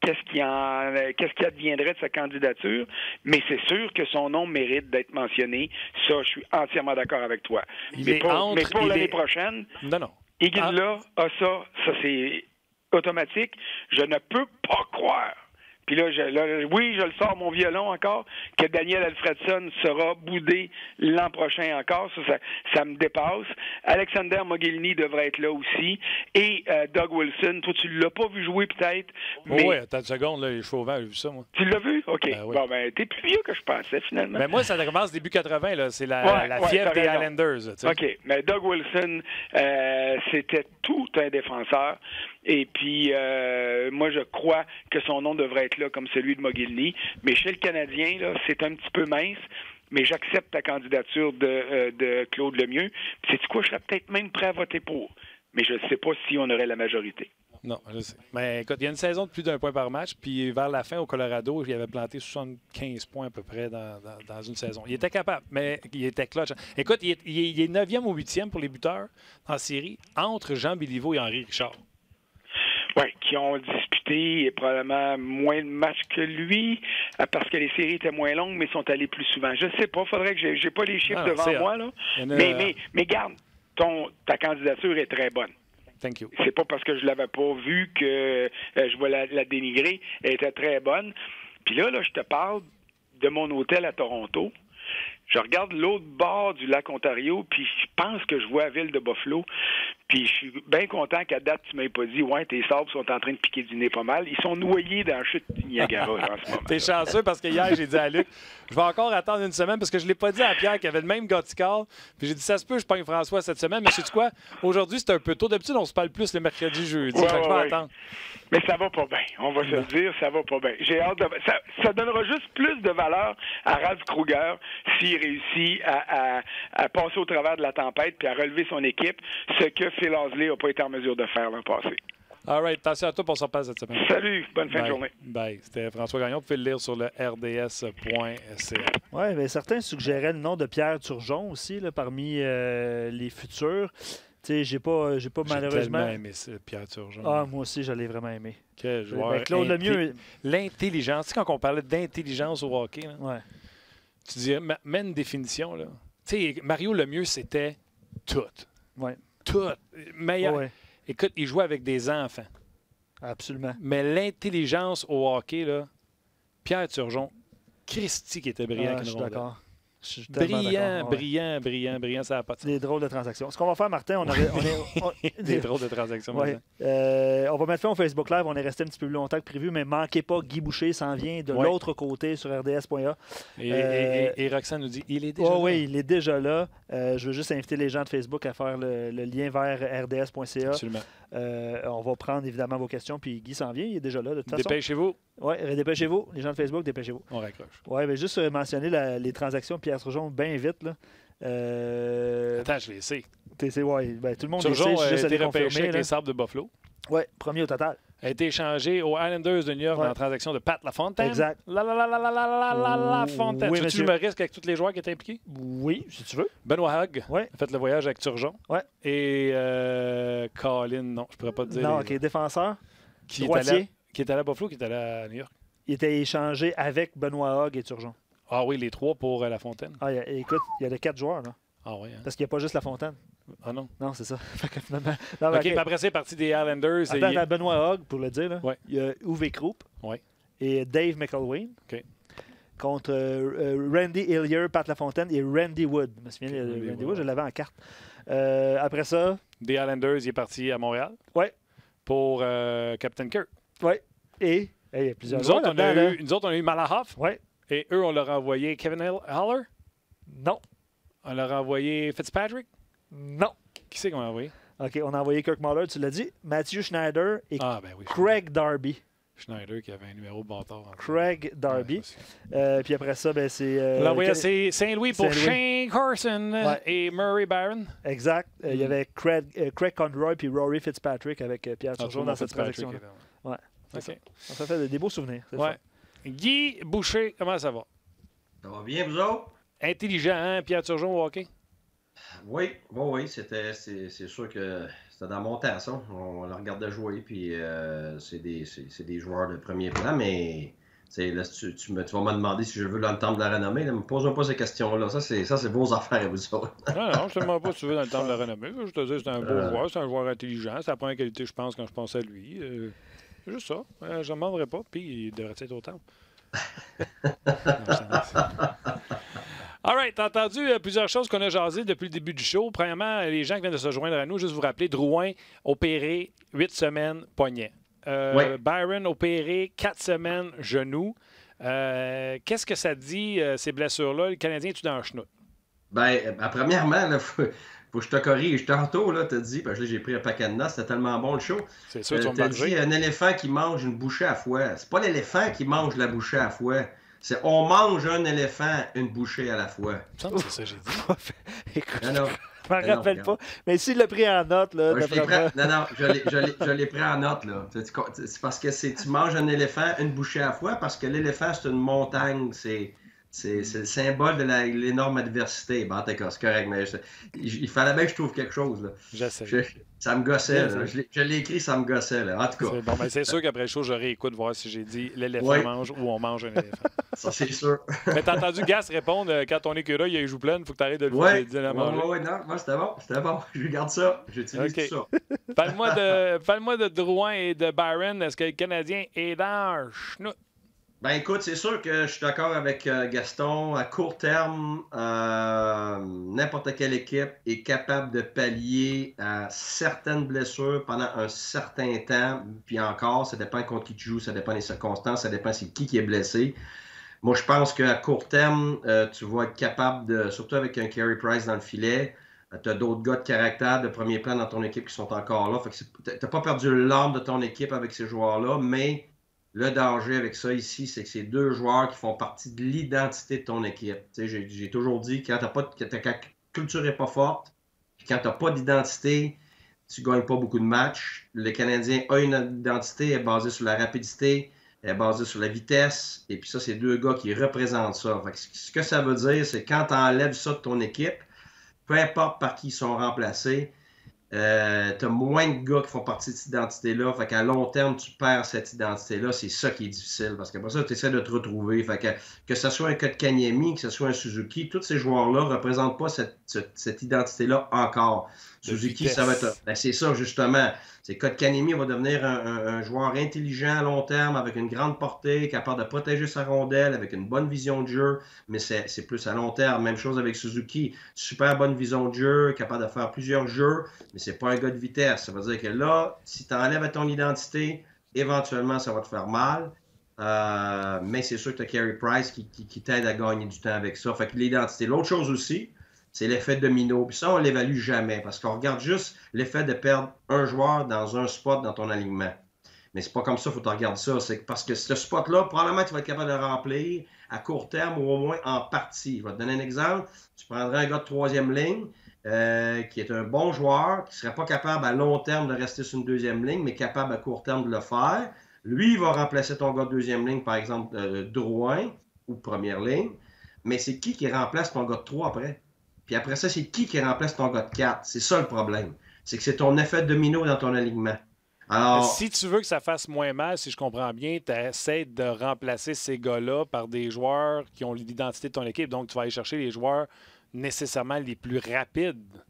qu'est-ce qui adviendrait de sa candidature, mais c'est sûr que son nom mérite d'être mentionné. Ça, je suis entièrement d'accord avec toi. Mais pour l'année prochaine, Iginla a ça c'est automatique. Je ne peux pas croire. Puis là, oui, je le sors mon violon encore, que Daniel Alfredson sera boudé l'an prochain encore. Ça me dépasse. Alexander Mogilny devrait être là aussi. Et Doug Wilson, toi, tu l'as pas vu jouer peut-être. Mais... Oui, attends une seconde, là, les cheveux verts, j'ai vu ça, moi. Tu l'as vu? OK. Oui. Bon, ben, t'es plus vieux que je pensais, finalement. Mais moi, ça commence début 80, là. C'est la fièvre des Islanders. T'sais. OK. Mais Doug Wilson, c'était tout un défenseur. Et puis, moi, je crois que son nom devrait être là comme celui de Mogilny. Mais chez le Canadien, là, c'est un petit peu mince. Mais j'accepte ta candidature de Claude Lemieux. Sais-tu quoi? Je serais peut-être même prêt à voter pour. Mais je ne sais pas si on aurait la majorité. Non, je sais. Mais écoute, il y a une saison de plus d'un point par match. Puis vers la fin, au Colorado, il avait planté 75 points à peu près dans une saison. Il était capable, mais il était clutch. Écoute, il est 9e ou 8e pour les buteurs en série entre Jean Béliveau et Henri Richard. Oui, qui ont disputé probablement moins de matchs que lui, parce que les séries étaient moins longues, mais sont allés plus souvent. Je ne sais pas, faudrait que j'ai pas les chiffres devant moi, là. Mais garde, ta candidature est très bonne. Thank you. C'est pas parce que je l'avais pas vu que je vais la dénigrer. Elle était très bonne. Puis là, je te parle de mon hôtel à Toronto. Je regarde l'autre bord du lac Ontario, puis je pense que je vois la ville de Buffalo. Puis je suis bien content qu'à date, tu ne m'aies pas dit « Ouais, tes sables sont en train de piquer du nez pas mal. » Ils sont noyés dans la chute du Niagara en ce moment. T'es chanceux parce que hier, j'ai dit à Luc, je vais encore attendre une semaine parce que je ne l'ai pas dit à Pierre qui avait le même Gothical. Puis j'ai dit, ça se peut, je pogne François cette semaine. Mais sais-tu quoi? Aujourd'hui, c'est un peu tôt. D'habitude, on se parle plus le mercredi, jeudi. Je vais attendre. Mais ça va pas bien. On va se le dire, ça va pas bien. J'ai hâte de... Ça donnera juste plus de valeur à Ralph Kruger s'il réussit à passer au travers de la tempête puis à relever son équipe, ce que Phil Horsley n'a pas été en mesure de faire l'an passé. All right. Attention à toi pour s'en passer cette semaine. Salut. Bonne fin de journée. Bye. C'était François Gagnon. Vous pouvez le lire sur le rds.ca. Oui, mais certains suggéraient le nom de Pierre Turgeon aussi, là, parmi les futurs. Tu sais, j'ai pas malheureusement... J'ai tellement aimé ça, Pierre Turgeon. Ah, moi aussi, je l'ai vraiment aimé. Quel joueur. Claude Lemieux... L'intelligence. Tu sais, quand on parlait d'intelligence au hockey, là, ouais. Tu dis, mets une définition, là. Tu sais, Mario Lemieux, c'était tout. Ouais. Tout. Meilleur. Ouais. Écoute, il jouait avec des enfants. Absolument. Mais l'intelligence au hockey, là, Pierre Turgeon, Christy qui était brillant. Je suis d'accord. Brillant, ça n'a pas de sens. Des drôles de transactions. Ce qu'on va faire, Martin, des drôles de transactions. Ouais. On va mettre fin au Facebook Live. On est resté un petit peu plus longtemps que prévu, mais manquez pas, Guy Boucher s'en vient de l'autre côté sur rds.a. Et Roxane nous dit, il est déjà là. Oui, il est déjà là. Je veux juste inviter les gens de Facebook à faire le lien vers rds.ca. Absolument. On va prendre évidemment vos questions, puis Guy s'en vient, il est déjà là de toute façon. Dépêchez-vous. Oui, dépêchez-vous. Les gens de Facebook, dépêchez-vous. On raccroche. Oui, mais juste mentionner les transactions de Pierre Turgeon bien vite. Là. Attends, je les sais. Ouais, tout le monde Turgeon, les sait. Juste à les repêché confirmer. avec les Sabres de Buffalo. Oui, premier au total. a été échangé aux Islanders de New York dans la transaction de Pat LaFontaine. Exact. LaFontaine. Oui, Tu monsieur. me risque avec tous les joueurs qui étaient impliqués? Oui, si tu veux. Benoît Hogg Oui. a fait le voyage avec Turgeon. Ouais. Et Colin, non, je ne pourrais pas te dire. Non, OK, défenseur. Qui est Droitier. allé à Buffalo, qui est allé à New York. Il était échangé avec Benoît Hogg et Turgeon. Ah oui, les 3 pour LaFontaine. Ah, écoute, il y a les 4 joueurs, là. Ah oui, hein? Parce qu'il n'y a pas juste La Fontaine. Ah non. Non, c'est ça. Fait que finalement... Non, OK, puis après, c'est parti des Islanders. Attends, Benoît Hogg, pour le dire, là. Ouais. Il y a Uwe Krupp Ouais. et Dave McElwain. OK. Contre Randy Hillier, Pat LaFontaine et Randy Wood. Je me souviens de Randy Wood, je l'avais en carte. Après ça... Des Islanders, il est parti à Montréal. Ouais. Pour Captain Kirk. Ouais. Et il y a plusieurs Nous autres, on a eu Malahoff. Ouais. Et eux, on leur a envoyé Kevin Haller. Non. On leur a envoyé Fitzpatrick. Non. Qui c'est qu'on a envoyé? OK, on a envoyé Kirk Muller, tu l'as dit. Matthew Schneider et Ah, ben oui. Craig Darby. Schneider qui avait un numéro de bâtard. Craig Darby. Puis après ça, ben, c'est... On l'a envoyé à Saint-Louis pour Saint-Louis. Shane Carson et Murray Barron. Exact. Il y avait Craig Conroy puis Rory Fitzpatrick avec Pierre Turgeon dans cette transaction-là. Ouais. OK. Ça fait des beaux souvenirs. Ouais. Guy Boucher, comment ça va? Ça va bien, vous autres? Intelligent, hein, Pierre Turgeon au hockey? Oui, c'est sûr que c'était dans mon temps, ça. On le regardait jouer, puis c'est des joueurs de premier plan, mais là, tu vas me demander si je veux dans le temple de la renommée. Ne me pose pas ces questions-là. Ça, c'est vos affaires, vous autres. Non, je te demande pas si tu veux dans le temple de la renommée. Je te dis, c'est un beau joueur, c'est un joueur intelligent. C'est la première qualité, je pense, quand je pense à lui. C'est juste ça. Je ne demanderai pas, puis il devrait être au temple. All right, t'as entendu plusieurs choses qu'on a jasées depuis le début du show. Premièrement, les gens qui viennent de se joindre à nous, juste vous rappeler, Drouin opéré 8 semaines, poignet. Byron opéré 4 semaines, genou. Qu'est-ce que ça dit, ces blessures-là? Le Canadien est-tu dans le chenoute? Premièrement, il faut que je te corrige. Tantôt, tu as dit, parce que j'ai pris un paquet de notes, c'était tellement bon le show. C'est sûr, tu as dit un éléphant qui mange une bouchée à fois. C'est pas l'éléphant qui mange la bouchée à fois. C'est on mange un éléphant, une bouchée à la fois. C'est ça que j'ai dit. Écoute, non, je m'en rappelle pas. Mais s'il l'a pris en note, là, je l'ai pris en note, là. C'est parce que tu manges un éléphant, une bouchée à la fois, parce que l'éléphant, c'est une montagne. C'est le symbole de l'énorme adversité. Bon, c'est correct, mais il fallait bien que je trouve quelque chose, là. J'essaie. Ça me gossait, là. Je l'ai écrit, ça me gossait, là. En tout cas. C'est bon, mais c'est sûr qu'après le show, je réécoute voir si j'ai dit l'éléphant mange ou on mange un éléphant. Ça, c'est sûr. Mais t'as entendu Gas répondre quand ton écureuil il joue plein, il faut que tu arrêtes de le dire à manger. Oui, non, moi, c'était bon. Je garde ça. J'utilise tout ça. Parle-moi de Drouin et de Byron. Est-ce que le Canadien est dans le chenoute? Écoute, c'est sûr que je suis d'accord avec Gaston. À court terme, n'importe quelle équipe est capable de pallier à certaines blessures pendant un certain temps. Puis encore, ça dépend contre qui tu joues, ça dépend des circonstances, ça dépend c'est qui est blessé. Moi, je pense qu'à court terme, tu vas être capable surtout avec un Carey Price dans le filet, tu as d'autres gars de caractère, de premier plan dans ton équipe qui sont encore là. Tu n'as pas perdu l'âme de ton équipe avec ces joueurs-là, mais le danger avec ça ici, c'est que c'est deux joueurs qui font partie de l'identité de ton équipe. J'ai toujours dit que quand ta culture n'est pas forte, puis quand tu n'as pas d'identité, tu ne gagnes pas beaucoup de matchs. Le Canadien a une identité, elle est basée sur la rapidité, elle est basée sur la vitesse, et puis ça, c'est deux gars qui représentent ça. Fait que ce que ça veut dire, c'est quand tu enlèves ça de ton équipe, peu importe par qui ils sont remplacés, tu as moins de gars qui font partie de cette identité-là. Fait qu'à long terme, tu perds cette identité-là. C'est ça qui est difficile. Parce qu'après ça, tu essaies de te retrouver. Fait que ce soit un Kotkaniemi, que ce soit un Suzuki, tous ces joueurs-là ne représentent pas cette identité-là encore. Suzuki, ça va être... c'est ça, justement. C'est Kotkaniemi va devenir un joueur intelligent à long terme, avec une grande portée, capable de protéger sa rondelle, avec une bonne vision de jeu, mais c'est plus à long terme. Même chose avec Suzuki. Super bonne vision de jeu, capable de faire plusieurs jeux, mais c'est pas un gars de vitesse. Ça veut dire que là, si tu enlèves à ton identité, éventuellement, ça va te faire mal. Mais c'est sûr que tu as Carey Price qui t'aide à gagner du temps avec ça. Fait que l'identité. L'autre chose aussi, c'est l'effet domino. Puis ça, on ne l'évalue jamais parce qu'on regarde juste l'effet de perdre un joueur dans un spot dans ton alignement. Mais c'est pas comme ça, il faut que tu regardes ça. C'est parce que ce spot-là, probablement, tu vas être capable de le remplir à court terme ou au moins en partie. Je vais te donner un exemple. Tu prendrais un gars de troisième ligne, qui est un bon joueur, qui ne serait pas capable à long terme de rester sur une deuxième ligne, mais capable à court terme de le faire. Lui, il va remplacer ton gars de deuxième ligne, par exemple, Drouin ou première ligne. Mais c'est qui remplace ton gars de 3 après? Puis après ça, c'est qui remplace ton gars de 4? C'est ça le problème. C'est que c'est ton effet domino dans ton alignement. Alors, si tu veux que ça fasse moins mal, si je comprends bien, tu essaies de remplacer ces gars-là par des joueurs qui ont l'identité de ton équipe. Donc, tu vas aller chercher les joueurs nécessairement les plus rapides.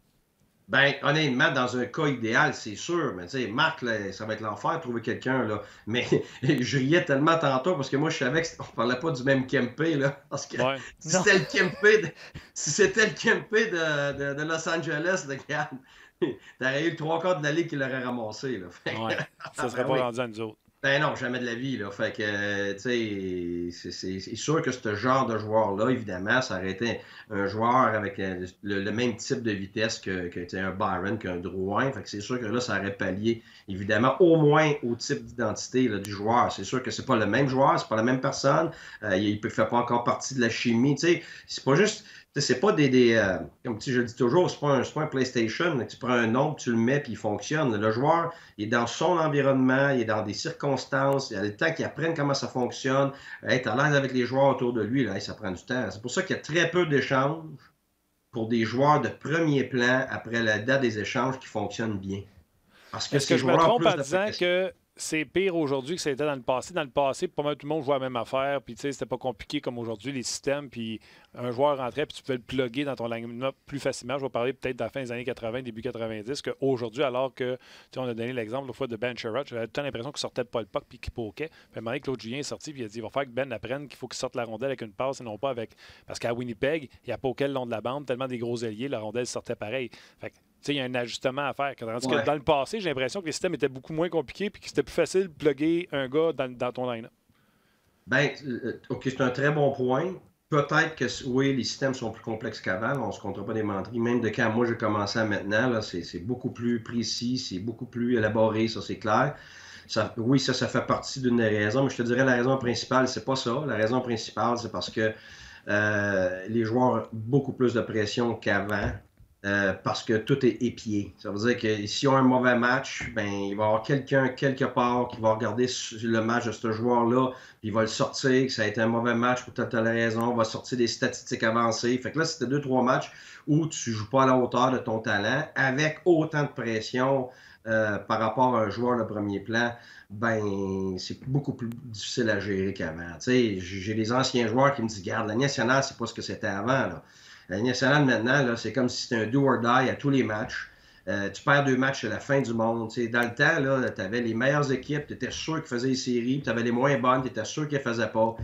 Ben, honnêtement, dans un cas idéal, c'est sûr. Mais tu sais, Marc, là, ça va être l'enfer de trouver quelqu'un, là. Mais je riais tellement tantôt parce que moi, je savais qu'on ne parlait pas du même Kempe, là. Parce que si c'était le Kempe de Los Angeles, regarde, t'aurais eu le 3/4 de la ligue qui l'aurait ramassé, là. Ça serait pas rendu à nous autres. Ben non, jamais de la vie, là. Fait que, tu sais, c'est sûr que ce genre de joueur-là, évidemment, ça aurait été un joueur avec le même type de vitesse que un Byron, qu'un Drouin. Fait que c'est sûr que là, ça aurait pallié, évidemment, au moins au type d'identité du joueur. C'est sûr que c'est pas le même joueur, c'est pas la même personne. Il ne fait pas encore partie de la chimie, tu sais. C'est pas juste... C'est pas comme je le dis toujours, c'est pas un PlayStation. Là, tu prends un nom, tu le mets, puis il fonctionne. Le joueur, il est dans son environnement, il est dans des circonstances, il a le temps qu'il apprenne comment ça fonctionne, être à l'aise avec les joueurs autour de lui, là, ça prend du temps. C'est pour ça qu'il y a très peu d'échanges pour des joueurs de premier plan après la date des échanges qui fonctionnent bien. Parce que est-ce que je me trompe en disant que c'est pire aujourd'hui que c'était dans le passé? Dans le passé, pas mal tout le monde jouait la même affaire, puis tu sais, c'était pas compliqué comme aujourd'hui, les systèmes, puis un joueur rentrait, puis tu pouvais le plugger dans ton line-up plus facilement. Je vais parler peut-être de la fin des années 80, début 90, qu'aujourd'hui, alors que, tu sais, on a donné l'exemple l'autre fois de Ben Sherratt, j'avais tout le temps l'impression qu'il sortait de pas le puck, puis qu'il poquait. Puis à un moment donné, Claude Julien est sorti, puis il a dit, il va faire que Ben apprenne qu'il faut qu'il sorte la rondelle avec une passe et non pas avec... Parce qu'à Winnipeg, il y a poqué le long de la bande, tellement des gros ailiers, la rondelle sortait pareil. Fait que, il y a un ajustement à faire. Tandis que dans le passé, j'ai l'impression que les systèmes étaient beaucoup moins compliqués et que c'était plus facile de plugger un gars dans ton line-up. Bien, OK, c'est un très bon point. Peut-être que, oui, les systèmes sont plus complexes qu'avant. On ne se comptera pas des menteries. Même de quand moi j'ai commencé à maintenant, là, c'est beaucoup plus précis, c'est beaucoup plus élaboré, ça c'est clair. Oui, ça fait partie d'une des raisons, mais je te dirais la raison principale, c'est pas ça. La raison principale, c'est parce que les joueurs ont beaucoup plus de pression qu'avant. Parce que tout est épié. Ça veut dire que s'ils ont un mauvais match, ben, il va y avoir quelqu'un quelque part qui va regarder le match de ce joueur-là, puis il va le sortir, que ça a été un mauvais match pour telle raison, il va sortir des statistiques avancées. Fait que là, c'était 2-3 matchs où tu ne joues pas à la hauteur de ton talent, avec autant de pression par rapport à un joueur de premier plan, ben c'est beaucoup plus difficile à gérer qu'avant. J'ai des anciens joueurs qui me disent, regarde, la nationale, c'est pas ce que c'était avant, là. La Ligue nationale, maintenant, là, c'est comme si c'était un do or die à tous les matchs. Tu perds 2 matchs à la fin du monde. T'sais, dans le temps, tu avais les meilleures équipes, tu étais sûr qu'ils faisaient les séries, tu avais les moins bonnes, tu étais sûr qu'ils ne faisaient pas.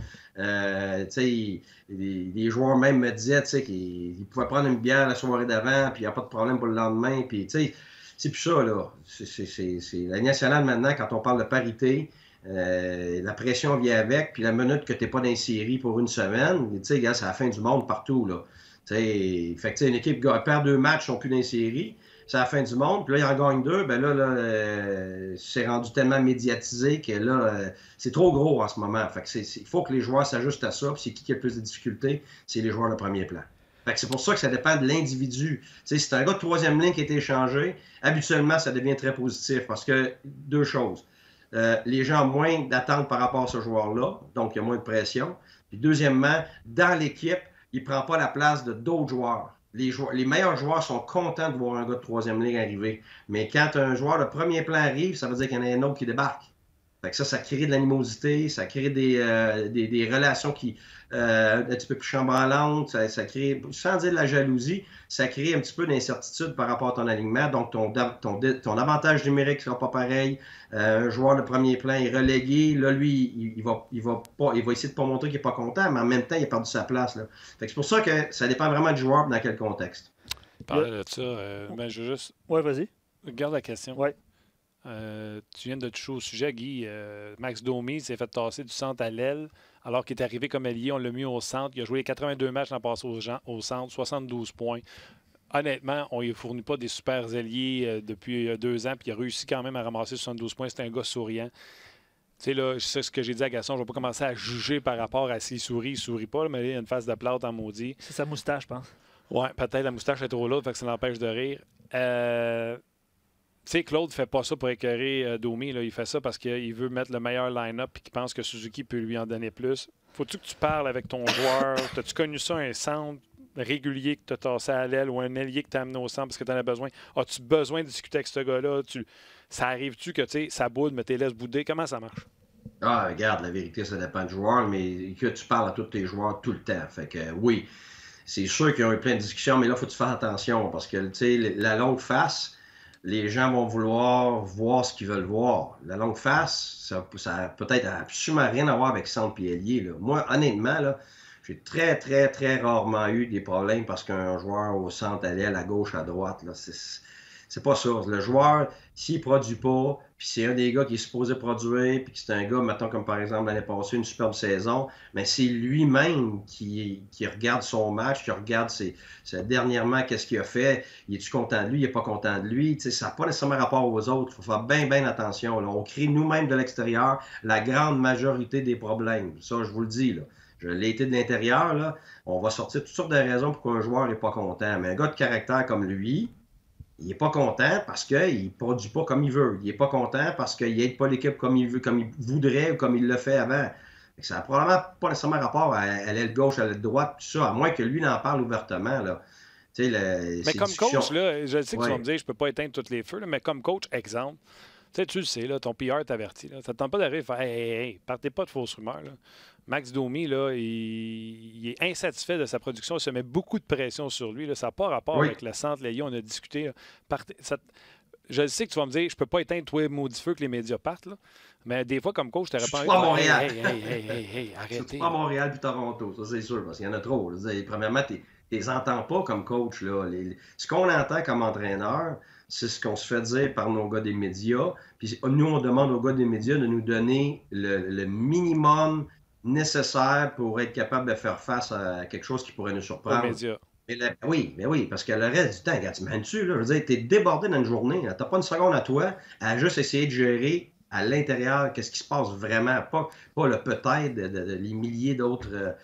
Les joueurs même me disaient qu'ils pouvaient prendre une bière la soirée d'avant, puis il n'y a pas de problème pour le lendemain. Puis, c'est plus ça. Là. C'est la Ligue nationale, maintenant, quand on parle de parité, la pression vient avec, puis la minute que tu n'es pas dans les séries pour une semaine, c'est la fin du monde partout. Là. Fait que, une équipe perd 2 matchs, ils sont plus dans les séries, c'est la fin du monde, puis là, ils en gagnent 2, ben là c'est rendu tellement médiatisé que là, c'est trop gros en ce moment. Fait que il faut que les joueurs s'ajustent à ça, puis c'est qui a le plus de difficultés? C'est les joueurs de premier plan. Fait que c'est pour ça que ça dépend de l'individu. Si c'est un gars de troisième ligne qui a été échangé, habituellement, ça devient très positif, parce que 2 choses. Les gens ont moins d'attentes par rapport à ce joueur-là, donc il y a moins de pression. Puis deuxièmement, dans l'équipe, il ne prend pas la place de d'autres joueurs. Les meilleurs joueurs sont contents de voir un gars de troisième ligne arriver. Mais quand un joueur de premier plan arrive, ça veut dire qu'il y en a un autre qui débarque. Fait que ça crée de l'animosité, ça crée des relations qui un petit peu plus chambranlantes, ça crée, sans dire de la jalousie, ça crée un petit peu d'incertitude par rapport à ton alignement. Donc, ton avantage numérique ne sera pas pareil. Un joueur de premier plan est relégué. Là, lui, il va essayer de ne pas montrer qu'il n'est pas content, mais en même temps, il a perdu sa place. Là. Fait que c'est pour ça que ça dépend vraiment du joueur dans quel contexte. Parler de ça, ben, je veux juste... Oui, vas-y. Garde la question. Oui. Tu viens de toucher au sujet, Guy. Max Domi s'est fait tasser du centre à l'aile alors qu'il est arrivé comme allié. On l'a mis au centre. Il a joué les 82 matchs l'an passé au centre, 72 points. Honnêtement, on ne lui fournit pas des super alliés depuis 2 ans, puis il a réussi quand même à ramasser 72 points. C'est un gars souriant. Tu sais, là, c'est ce que j'ai dit à Gaston. Je ne vais pas commencer à juger par rapport à s'il sourit, il ne sourit pas, là, mais il a une face de plâtre en maudit. C'est sa moustache, je pense. Ouais, peut-être la moustache est trop lourde, fait que ça l'empêche de rire. Tu sais, Claude ne fait pas ça pour écœurer Domi. Là. Il fait ça parce qu'il veut mettre le meilleur line-up et qu'il pense que Suzuki peut lui en donner plus. Faut-tu que tu parles avec ton joueur? T'as-tu connu ça, un centre régulier que tu as tassé à l'aile ou un ailier que tu as amené au centre parce que tu en as besoin? As-tu besoin de discuter avec ce gars-là? Ça arrive-tu que, tu sais, ça boude, mais tu les laisses bouder? Comment ça marche? Ah, regarde, la vérité, ça dépend du joueur, mais que tu parles à tous tes joueurs tout le temps. Fait que oui, c'est sûr qu'ils ont eu plein de discussions, mais là, il faut que tu fasses attention parce que, tu sais, la longue face, les gens vont vouloir voir ce qu'ils veulent voir. La longue face, ça peut-être absolument rien à voir avec centre et ailier. Là. Moi, honnêtement, là, j'ai très, très, très rarement eu des problèmes parce qu'un joueur au centre allait à gauche, à droite. Là, c'est pas ça. Le joueur, s'il produit pas, puis c'est un des gars qui est supposé produire, puis c'est un gars, mettons comme par exemple l'année passée, une superbe saison, mais c'est lui-même qui regarde son match, qui regarde dernièrement qu'est-ce qu'il a fait, est-tu content de lui, il n'est pas content de lui, ça n'a pas nécessairement rapport aux autres, il faut faire bien, bien attention. Là. On crée nous-mêmes de l'extérieur la grande majorité des problèmes. Ça, je vous le dis, là. Je l'ai été de l'intérieur, là, on va sortir toutes sortes de raisons pour qu'un joueur n'est pas content. Mais un gars de caractère comme lui, il n'est pas content parce qu'il ne produit pas comme il veut. Il n'est pas content parce qu'il n'aide pas l'équipe comme il veut, comme il voudrait ou comme il le fait avant. Ça n'a probablement pas nécessairement rapport à l'aile gauche, à l'aile droite, tout ça, à moins que lui n'en parle ouvertement. Là. Mais comme coach, là, je sais que tu vas me dire je ne peux pas éteindre tous les feux, là, mais comme coach, exemple, tu le sais, là, ton PR t'avertit. Ça ne te tente pas d'arriver et faire hey, partez pas de fausses rumeurs. Là. Max Domi, là, il est insatisfait de sa production. Il se met beaucoup de pression sur lui. Là. Ça n'a pas rapport avec le centre. Là, on a discuté. Je sais que tu vas me dire je ne peux pas éteindre tous les maudits feux que les médias partent. Là. Mais des fois, comme coach, tu n'aurais pas envie de Montréal. Hey, arrêtez. C'est pas Montréal puis Toronto, ça c'est sûr, parce qu'il y en a trop. Premièrement, tu ne les entends pas comme coach. Là. Ce qu'on entend comme entraîneur, c'est ce qu'on se fait dire par nos gars des médias. Puis nous, on demande aux gars des médias de nous donner le minimum nécessaire pour être capable de faire face à quelque chose qui pourrait nous surprendre. Aux médias. Oui, parce que le reste du temps, quand tu mènes dessus, là, je veux dire, t'es débordé dans une journée. Tu n'as pas une seconde à toi à juste essayer de gérer à l'intérieur qu'est-ce qui se passe vraiment. Pas le peut-être de les milliers d'autres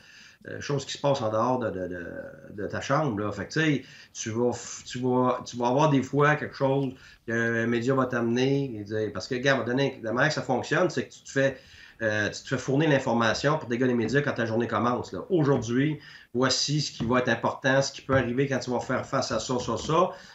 choses qui se passent en dehors de ta chambre. Là. Fait que, tu vas avoir des fois quelque chose qu'un média va t'amener. Parce que, regarde, la manière que ça fonctionne, c'est que tu te fais fournir l'information pour des gars des médias quand ta journée commence. Aujourd'hui, voici ce qui va être important, ce qui peut arriver quand tu vas faire face à ça.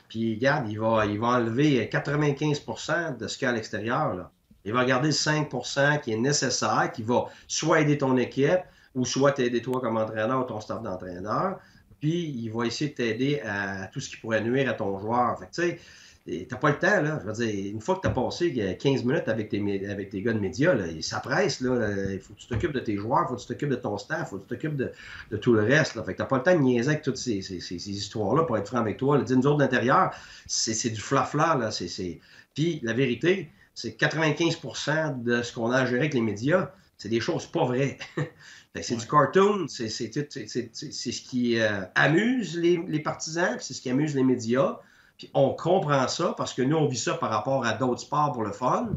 Puis, regarde, il va enlever 95% de ce qu'il y a à l'extérieur. Là. Il va garder le 5% qui est nécessaire, qui va soit aider ton équipe ou soit t'aider toi comme entraîneur ou ton staff d'entraîneur. Puis, il va essayer de t'aider à tout ce qui pourrait nuire à ton joueur. Fait que, tu sais, t'as pas le temps, là. Je veux dire, une fois que tu as passé 15 minutes avec tes gars de médias, là, ça presse, là. Il faut que tu t'occupes de tes joueurs, il faut que tu t'occupes de ton staff, il faut que tu t'occupes de tout le reste, là. Fait que t'as pas le temps de niaiser avec toutes ces histoires-là, pour être franc avec toi. Nous autres d'intérieur, c'est du flafla, là. Puis, la vérité, c'est 95% de ce qu'on a à gérer avec les médias, c'est des choses pas vraies. C'est du cartoon, c'est ce qui amuse les partisans, c'est ce qui amuse les médias. Puis on comprend ça parce que nous, on vit ça par rapport à d'autres sports pour le fun.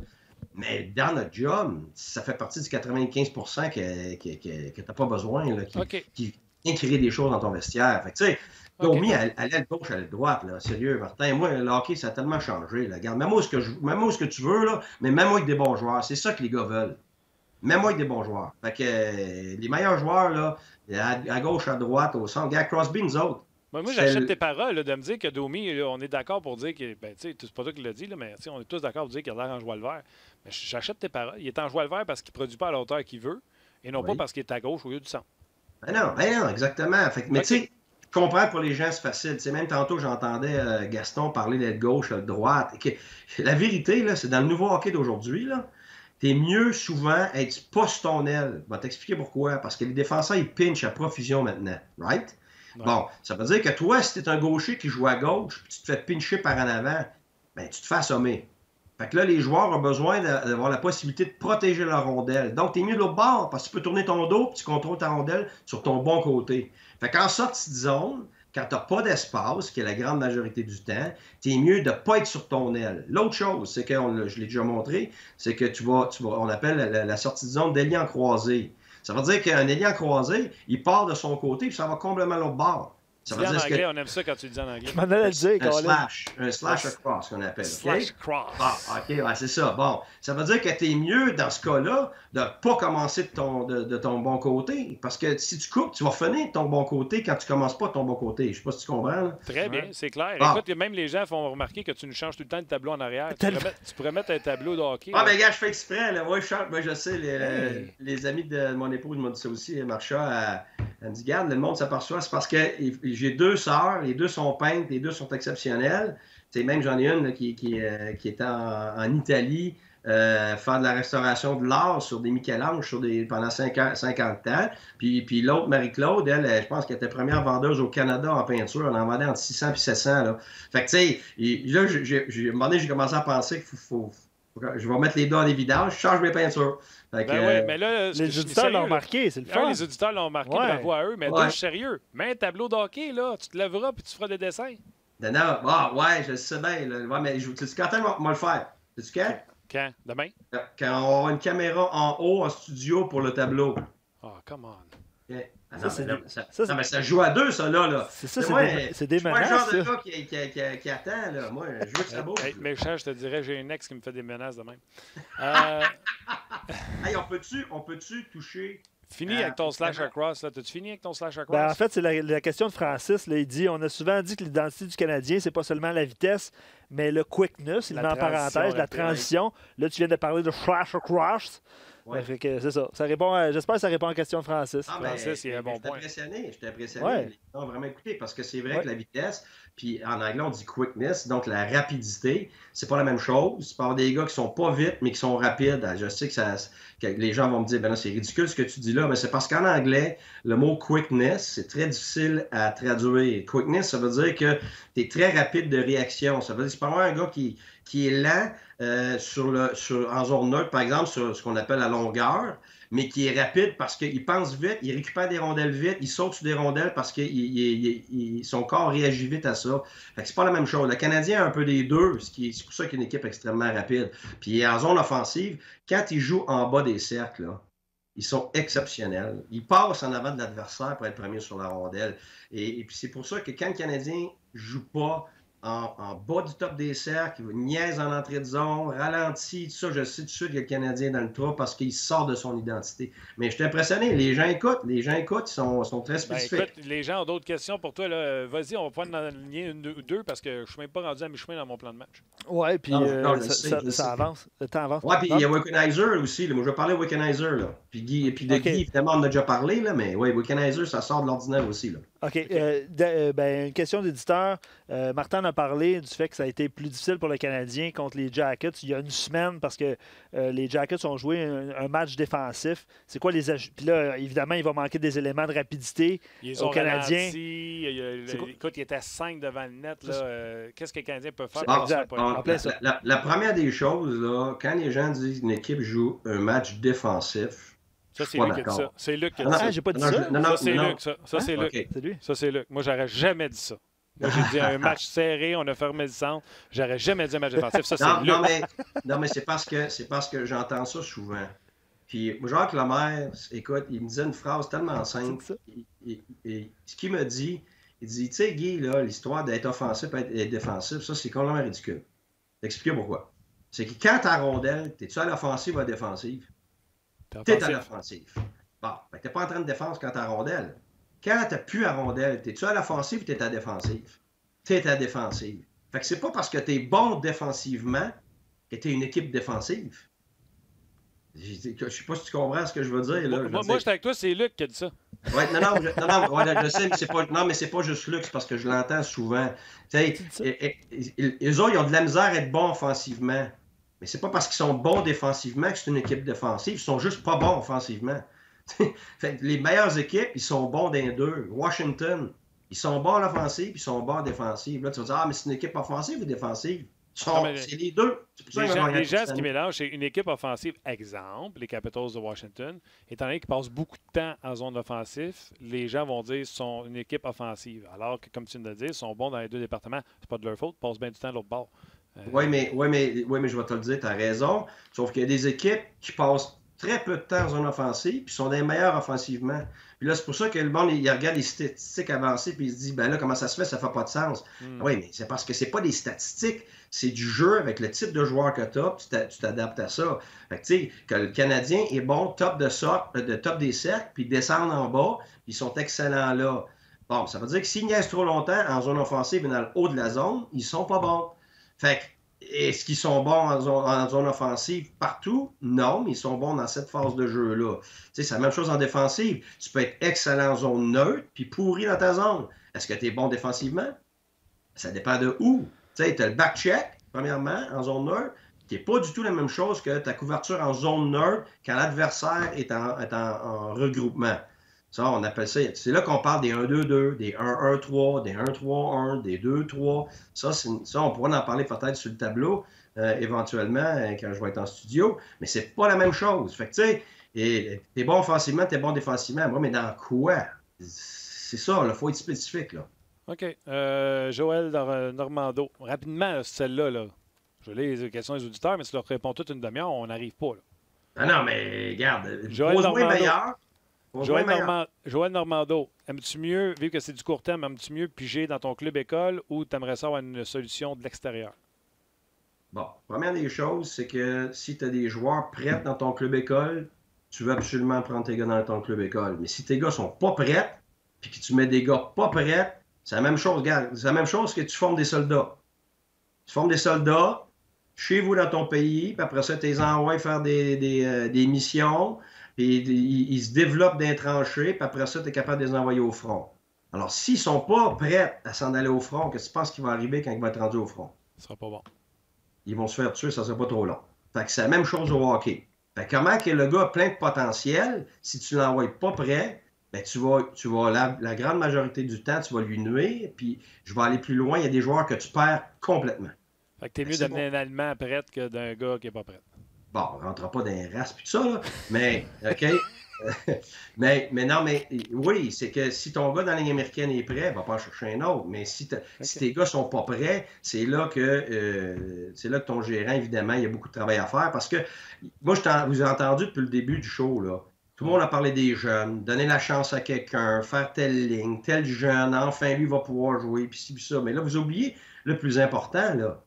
Mais dans notre job, ça fait partie du 95% que tu n'as pas besoin, là, qui vient créer des choses dans ton vestiaire. Fait que, tu sais, Domi à l'aile gauche, à l'aile droite, là, sérieux, Martin. Moi, le hockey, ça a tellement changé. Là. Regarde, même moi, ce que tu veux, là, mais même moi avec des bons joueurs. C'est ça que les gars veulent. Même moi avec des bons joueurs. Fait que les meilleurs joueurs, là, à gauche, à droite, au centre, regarde, Crosby, nous autres. Moi, j'achète tes paroles là, de me dire que Domi, là, on est d'accord pour dire que. Ben, tu sais, c'est pas toi qui l'as dit, là, mais on est tous d'accord pour dire qu'il a l'air en joie le vert. Mais j'achète tes paroles. Il est en joie le vert parce qu'il ne produit pas à la hauteur qu'il veut et non pas parce qu'il est à gauche au lieu du centre. Ben non, exactement. Fait que, mais tu sais, je comprends pour les gens, c'est facile. T'sais, même tantôt, j'entendais Gaston parler d'aile gauche, à droite. La vérité, là, c'est dans le nouveau hockey d'aujourd'hui, là. T'es mieux souvent être poste ton aile. Je vais t'expliquer pourquoi. Parce que les défenseurs, ils pinchent à profusion maintenant. Right? Ouais. Bon, ça veut dire que toi, si t'es un gaucher qui joue à gauche, puis tu te fais pincher par en avant, ben tu te fais assommer. Fait que là, les joueurs ont besoin d'avoir la possibilité de protéger leur rondelle. Donc, t'es mieux de l'autre bord, parce que tu peux tourner ton dos, puis tu contrôles ta rondelle sur ton bon côté. Fait qu'en sortie de zone, quand tu n'as pas d'espace, qui est la grande majorité du temps, tu es mieux de ne pas être sur ton aile. L'autre chose, c'est que, je l'ai déjà montré, c'est que on appelle la sortie de zone d'ailier en croisé. Ça veut dire qu'un ailier en croisé, il part de son côté puis ça va complètement à l'autre bord. Ça veut dire en anglais, on aime ça quand tu le dis en anglais. Je m'en allais le dire, un slash across, qu'on appelle. Slash cross. Ah, OK, ouais, c'est ça. Bon, ça veut dire que tu es mieux, dans ce cas-là, de ne pas commencer de ton bon côté. Parce que si tu coupes, tu vas finir de ton bon côté quand tu ne commences pas de ton bon côté. Je ne sais pas si tu comprends. Là. Très bien, c'est clair. Bon. Écoute, même les gens font remarquer que tu nous changes tout le temps de tableau en arrière. Tu pourrais mettre un tableau de hockey. Ah, mais gars, je fais exprès. Là. Moi, je sais, les amis de mon épouse m'ont dit ça aussi. Marcha, elle me dit, garde, le monde s'aperçoit. C'est parce que j'ai 2 sœurs, les 2 sont peintres, les 2 sont exceptionnelles. T'sais, même j'en ai une là, qui était en Italie faire de la restauration de l'art sur des Michel-Ange pendant 50 ans. Puis l'autre, Marie-Claude, elle, je pense qu'elle était première vendeuse au Canada en peinture. Elle en vendait entre 600 et 700. Là. Fait que, tu sais, là, à un moment donné, j'ai commencé à penser qu'il faut je vais mettre les deux en évidence, je change mes peintures. Ben oui, mais là, les auditeurs l'ont remarqué, c'est le fun. Les auditeurs l'ont remarqué, bravo à eux, mais toi, je suis sérieux. Mets un tableau de hockey, là, tu te lèveras puis tu feras des dessins. Non, ouais, je sais bien. Ouais, mais tu sais quand on va le faire? Sais-tu quand? Quand? Demain? Quand on aura une caméra en haut en studio pour le tableau. Oh, come on. Okay. Mais ça joue à 2, ça, là. C'est ça, c'est des menaces. Je suis pas le genre de gars qui attend, là. Moi, je veux que ça bouge. Méchant, je te dirais, j'ai une ex qui me fait des menaces de même. Hey, on peut-tu toucher... Fini avec ton slash across, là. T'as-tu fini avec ton slash across? Ben, en fait, c'est la question de Francis. Là, il dit, on a souvent dit que l'identité du Canadien, c'est pas seulement la vitesse, mais le quickness, il met en parenthèse, la transition. Là, tu viens de parler de slash across. Ouais. Fait que c'est ça. J'espère que ça répond à la question de Francis. Francis, il y a un bon point. J'étais impressionné. Ouais. Les gens ont vraiment écouté parce que c'est vrai que la vitesse, puis en anglais, on dit quickness, donc la rapidité, c'est pas la même chose. Tu peux avoir des gars qui sont pas vite, mais qui sont rapides. Je sais que les gens vont me dire, ben là, c'est ridicule ce que tu dis là, mais c'est parce qu'en anglais, le mot quickness, c'est très difficile à traduire. Quickness, ça veut dire que tu es très rapide de réaction. Ça veut dire que c'est pas vraiment un gars qui est lent en zone neutre, par exemple, sur ce qu'on appelle la longueur, mais qui est rapide parce qu'il pense vite, il récupère des rondelles vite, il saute sur des rondelles parce que son corps réagit vite à ça. Fait que c'est pas la même chose. Le Canadien a un peu des deux, c'est pour ça qu'il y a une équipe extrêmement rapide. Puis en zone offensive, quand ils jouent en bas des cercles, là, ils sont exceptionnels. Ils passent en avant de l'adversaire pour être premier sur la rondelle. Et puis c'est pour ça que quand le Canadien joue pas en bas du top des cercles, il niaise en entrée de zone, ralentit, tout ça, je sais tout de suite qu'il y a le Canadien dans le trou parce qu'il sort de son identité. Mais je suis impressionné, les gens écoutent, ils sont très spécifiques. Ben, écoute, les gens ont d'autres questions pour toi. Vas-y, on va pas en aligner une ou deux parce que je ne suis même pas rendu à mi-chemin dans mon plan de match. Oui, puis ça avance, le temps avance. Oui, puis il y a Wickenheiser aussi. Là. Moi, je vais parler de Wickenheiser. Guy, évidemment, on en a déjà parlé, là, mais oui, Wickenheiser, ça sort de l'ordinaire aussi. Là. OK. Une question d'éditeur. Martin a parlé du fait que ça a été plus difficile pour le Canadien contre les Jackets il y a une semaine parce que les Jackets ont joué un match défensif. C'est quoi les ajouts? Puis là, évidemment, il va manquer des éléments de rapidité aux Canadiens. Écoute, il était à 5 devant le net. Qu'est-ce que le Canadien peut faire? La première des choses, là, quand les gens disent qu'une équipe joue un match défensif, ça, c'est Luc qui a dit ça. C'est Luc qui a dit ça. J'ai pas dit ça. Ça, c'est Luc. Ça, c'est Luc. Ça, c'est Luc. Moi, j'aurais jamais dit ça. Moi, j'ai dit un match serré, on a fermé le centre. J'aurais jamais dit un match défensif. Ça, c'est Luc. Non, mais c'est parce que j'entends ça souvent. Puis, Jacques Lemaire, écoute, il me disait une phrase tellement simple. Ce qu'il me dit, il dit, tu sais, Guy, là, l'histoire d'être offensif et d'être défensif, ça, c'est complètement ridicule. T'expliquer pourquoi. C'est que quand t'as rondelle, t'es-tu à l'offensive ou à la défensive? T'es à l'offensive. Bon, t'es pas en train de défense quand t'as rondelle. Quand t'as plus à rondelle, t'es-tu à l'offensive ou t'es à la défensive? T'es à la défensive. Fait que c'est pas parce que t'es bon défensivement que t'es une équipe défensive. Je sais pas si tu comprends ce que je veux dire. Là. Moi, j'étais avec toi, c'est Luc qui a dit ça. Ouais, je sais, mais c'est pas juste Luc, c'est parce que je l'entends souvent. Les autres, ils ont de la misère à être bons offensivement. Mais c'est pas parce qu'ils sont bons défensivement que c'est une équipe défensive. Ils sont juste pas bons offensivement. Fait que les meilleures équipes, ils sont bons dans les deux. Washington, ils sont bons à l'offensive, ils sont bons en défensive. Là, tu vas dire, mais c'est une équipe offensive ou défensive? C'est les deux. Les gens, ce qui mélangent, c'est une équipe offensive. Exemple, les Capitals de Washington, étant donné qu'ils passent beaucoup de temps en zone offensive, les gens vont dire qu'ils sont une équipe offensive. Alors que, comme tu viens de le dire, ils sont bons dans les deux départements. C'est pas de leur faute, ils passent bien du temps à l'autre bord. Oui, mais je vais te le dire, tu as raison. Sauf qu'il y a des équipes qui passent très peu de temps en zone offensive puis sont des meilleurs offensivement. Puis là, c'est pour ça que le monde, il regarde les statistiques avancées puis il se dit, ben là, comment ça se fait? Ça fait pas de sens. Oui, mais c'est parce que c'est pas des statistiques, c'est du jeu avec le type de joueur que tu as, tu t'adaptes à ça. Fait que tu sais, que le Canadien est bon top des cercles, puis descendent en bas, puis ils sont excellents là. Bon, ça veut dire que s'ils niaisent trop longtemps en zone offensive et dans le haut de la zone, ils sont pas bons. Fait que est-ce qu'ils sont bons en zone offensive partout? Non, mais ils sont bons dans cette phase de jeu-là. Tu sais, c'est la même chose en défensive. Tu peux être excellent en zone neutre puis pourri dans ta zone. Est-ce que tu es bon défensivement? Ça dépend de où. Tu sais, tu as le back-check, premièrement, en zone neutre, qui n'est pas du tout la même chose que ta couverture en zone neutre quand l'adversaire est en regroupement. Ça, on appelle ça. C'est là qu'on parle des 1-2-2, des 1-1-3, des 1-3-1, des 2-3. Ça, on pourra en parler peut-être sur le tableau éventuellement quand je vais être en studio, mais c'est pas la même chose. Fait que tu sais, t'es bon offensivement, t'es bon défensivement. Moi, mais dans quoi? C'est ça, il faut être spécifique, là. OK. Joël Normando. Rapidement, celle-là, là. Je lis les questions des auditeurs, mais si tu leur réponds toute une demi-heure, on n'arrive pas, là. Ah non, mais regarde, pose-moi meilleur. Joël Normando, aimes-tu mieux, vu que c'est du court terme, aimes-tu mieux piger dans ton club-école ou t'aimerais ça avoir une solution de l'extérieur? Bon, première des choses, c'est que si tu as des joueurs prêts dans ton club-école, tu veux absolument prendre tes gars dans ton club-école. Mais si tes gars sont pas prêts, puis que tu mets des gars pas prêts, c'est la même chose, regarde, c'est la même chose que tu formes des soldats. Tu formes des soldats chez vous dans ton pays, puis après ça, tu les envoies faire des missions, puis ils se développent dans les tranchées, puis après ça, tu es capable de les envoyer au front. Alors, s'ils ne sont pas prêts à s'en aller au front, qu'est-ce que tu penses qui va arriver quand ils vont être rendus au front? Ce sera pas bon. Ils vont se faire tuer, ça ne sera pas trop long. Fait que c'est la même chose au hockey. Fait que comment que le gars a plein de potentiel, si tu ne l'envoies pas prêt, ben tu vas la grande majorité du temps, tu vas lui nuire, puis je vais aller plus loin, il y a des joueurs que tu perds complètement. Fait que t'es mieux d'amener un Allemand prêt que d'un gars qui n'est pas prêt. Bon, on ne rentrera pas dans les races et tout ça, là, mais, OK? mais non, mais oui, c'est que si ton gars dans la ligne américaine est prêt, va pas en chercher un autre. Mais si tes gars sont pas prêts, c'est là que ton gérant, évidemment, il y a beaucoup de travail à faire. Parce que moi, vous ai entendu depuis le début du show, là. Tout le monde a parlé des jeunes, donner la chance à quelqu'un, faire telle ligne, tel jeune, enfin, lui va pouvoir jouer, puis ci, puis ça. Mais là, vous oubliez le plus important, là.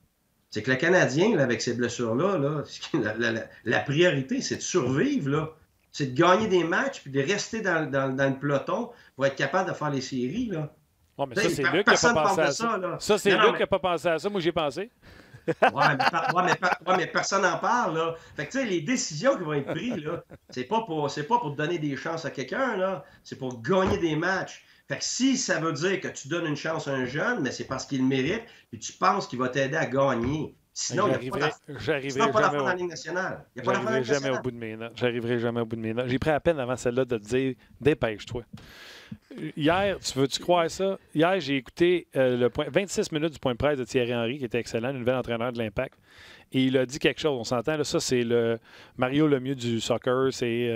C'est que le Canadien, là, avec ces blessures-là, la priorité, c'est de survivre, là. C'est de gagner des matchs puis de rester dans le peloton pour être capable de faire les séries, là. Oh, mais ça, c'est Luc qui n'a pas pensé à ça. Ça, c'est Luc qui n'a pas pensé à ça. Moi, j'y ai pensé. mais personne n'en parle, là. Fait que, tu sais, les décisions qui vont être prises, là, c'est pas pour donner des chances à quelqu'un, là. C'est pour gagner des matchs. Fait que si ça veut dire que tu donnes une chance à un jeune, mais c'est parce qu'il le mérite, puis tu penses qu'il va t'aider à gagner. Sinon, il n'y a pas d'affaire dans la Ligue nationale. J'arriverai jamais au bout de mes notes. J'arriverai jamais au bout de mes notes. J'ai pris à peine avant celle-là de te dire « Dépêche-toi ». Hier, tu croire ça? Hier, j'ai écouté 26 minutes du point de presse de Thierry Henry, qui était excellent, le nouvel entraîneur de l'Impact. Et il a dit quelque chose. On s'entend, là, ça, c'est le Mario Lemieux du soccer. C'est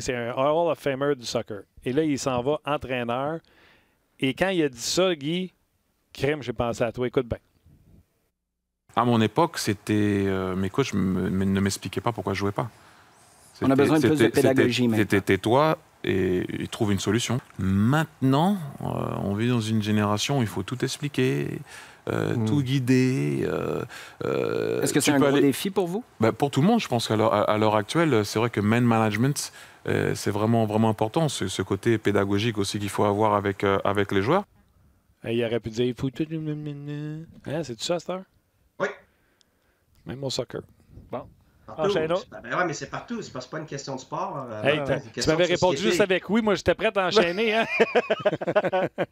un Hall of Famer du soccer. Et là, il s'en va entraîneur. Et quand il a dit ça, Guy, crème, j'ai pensé à toi. Écoute bien. À mon époque, c'était mes coachs ne m'expliquaient pas pourquoi je jouais pas. On a besoin de plus de pédagogie. C'était tais-toi et trouve une solution. Maintenant, on vit dans une génération où il faut tout expliquer, tout guider. Est-ce que c'est un gros défi pour vous? Pour tout le monde, je pense qu'à l'heure actuelle, c'est vrai que man management, c'est vraiment, vraiment important. Ce côté pédagogique aussi qu'il faut avoir avec les joueurs. Il aurait pu dire, il faut tout... Hein, c'est-tu ça, cette heure? Oui. Même au soccer. Bon. Enchaînons. Oui, mais c'est partout. C'est pas une question de sport. Hey, tu m'avais répondu juste avec oui. Moi, j'étais prêt à enchaîner. Hein?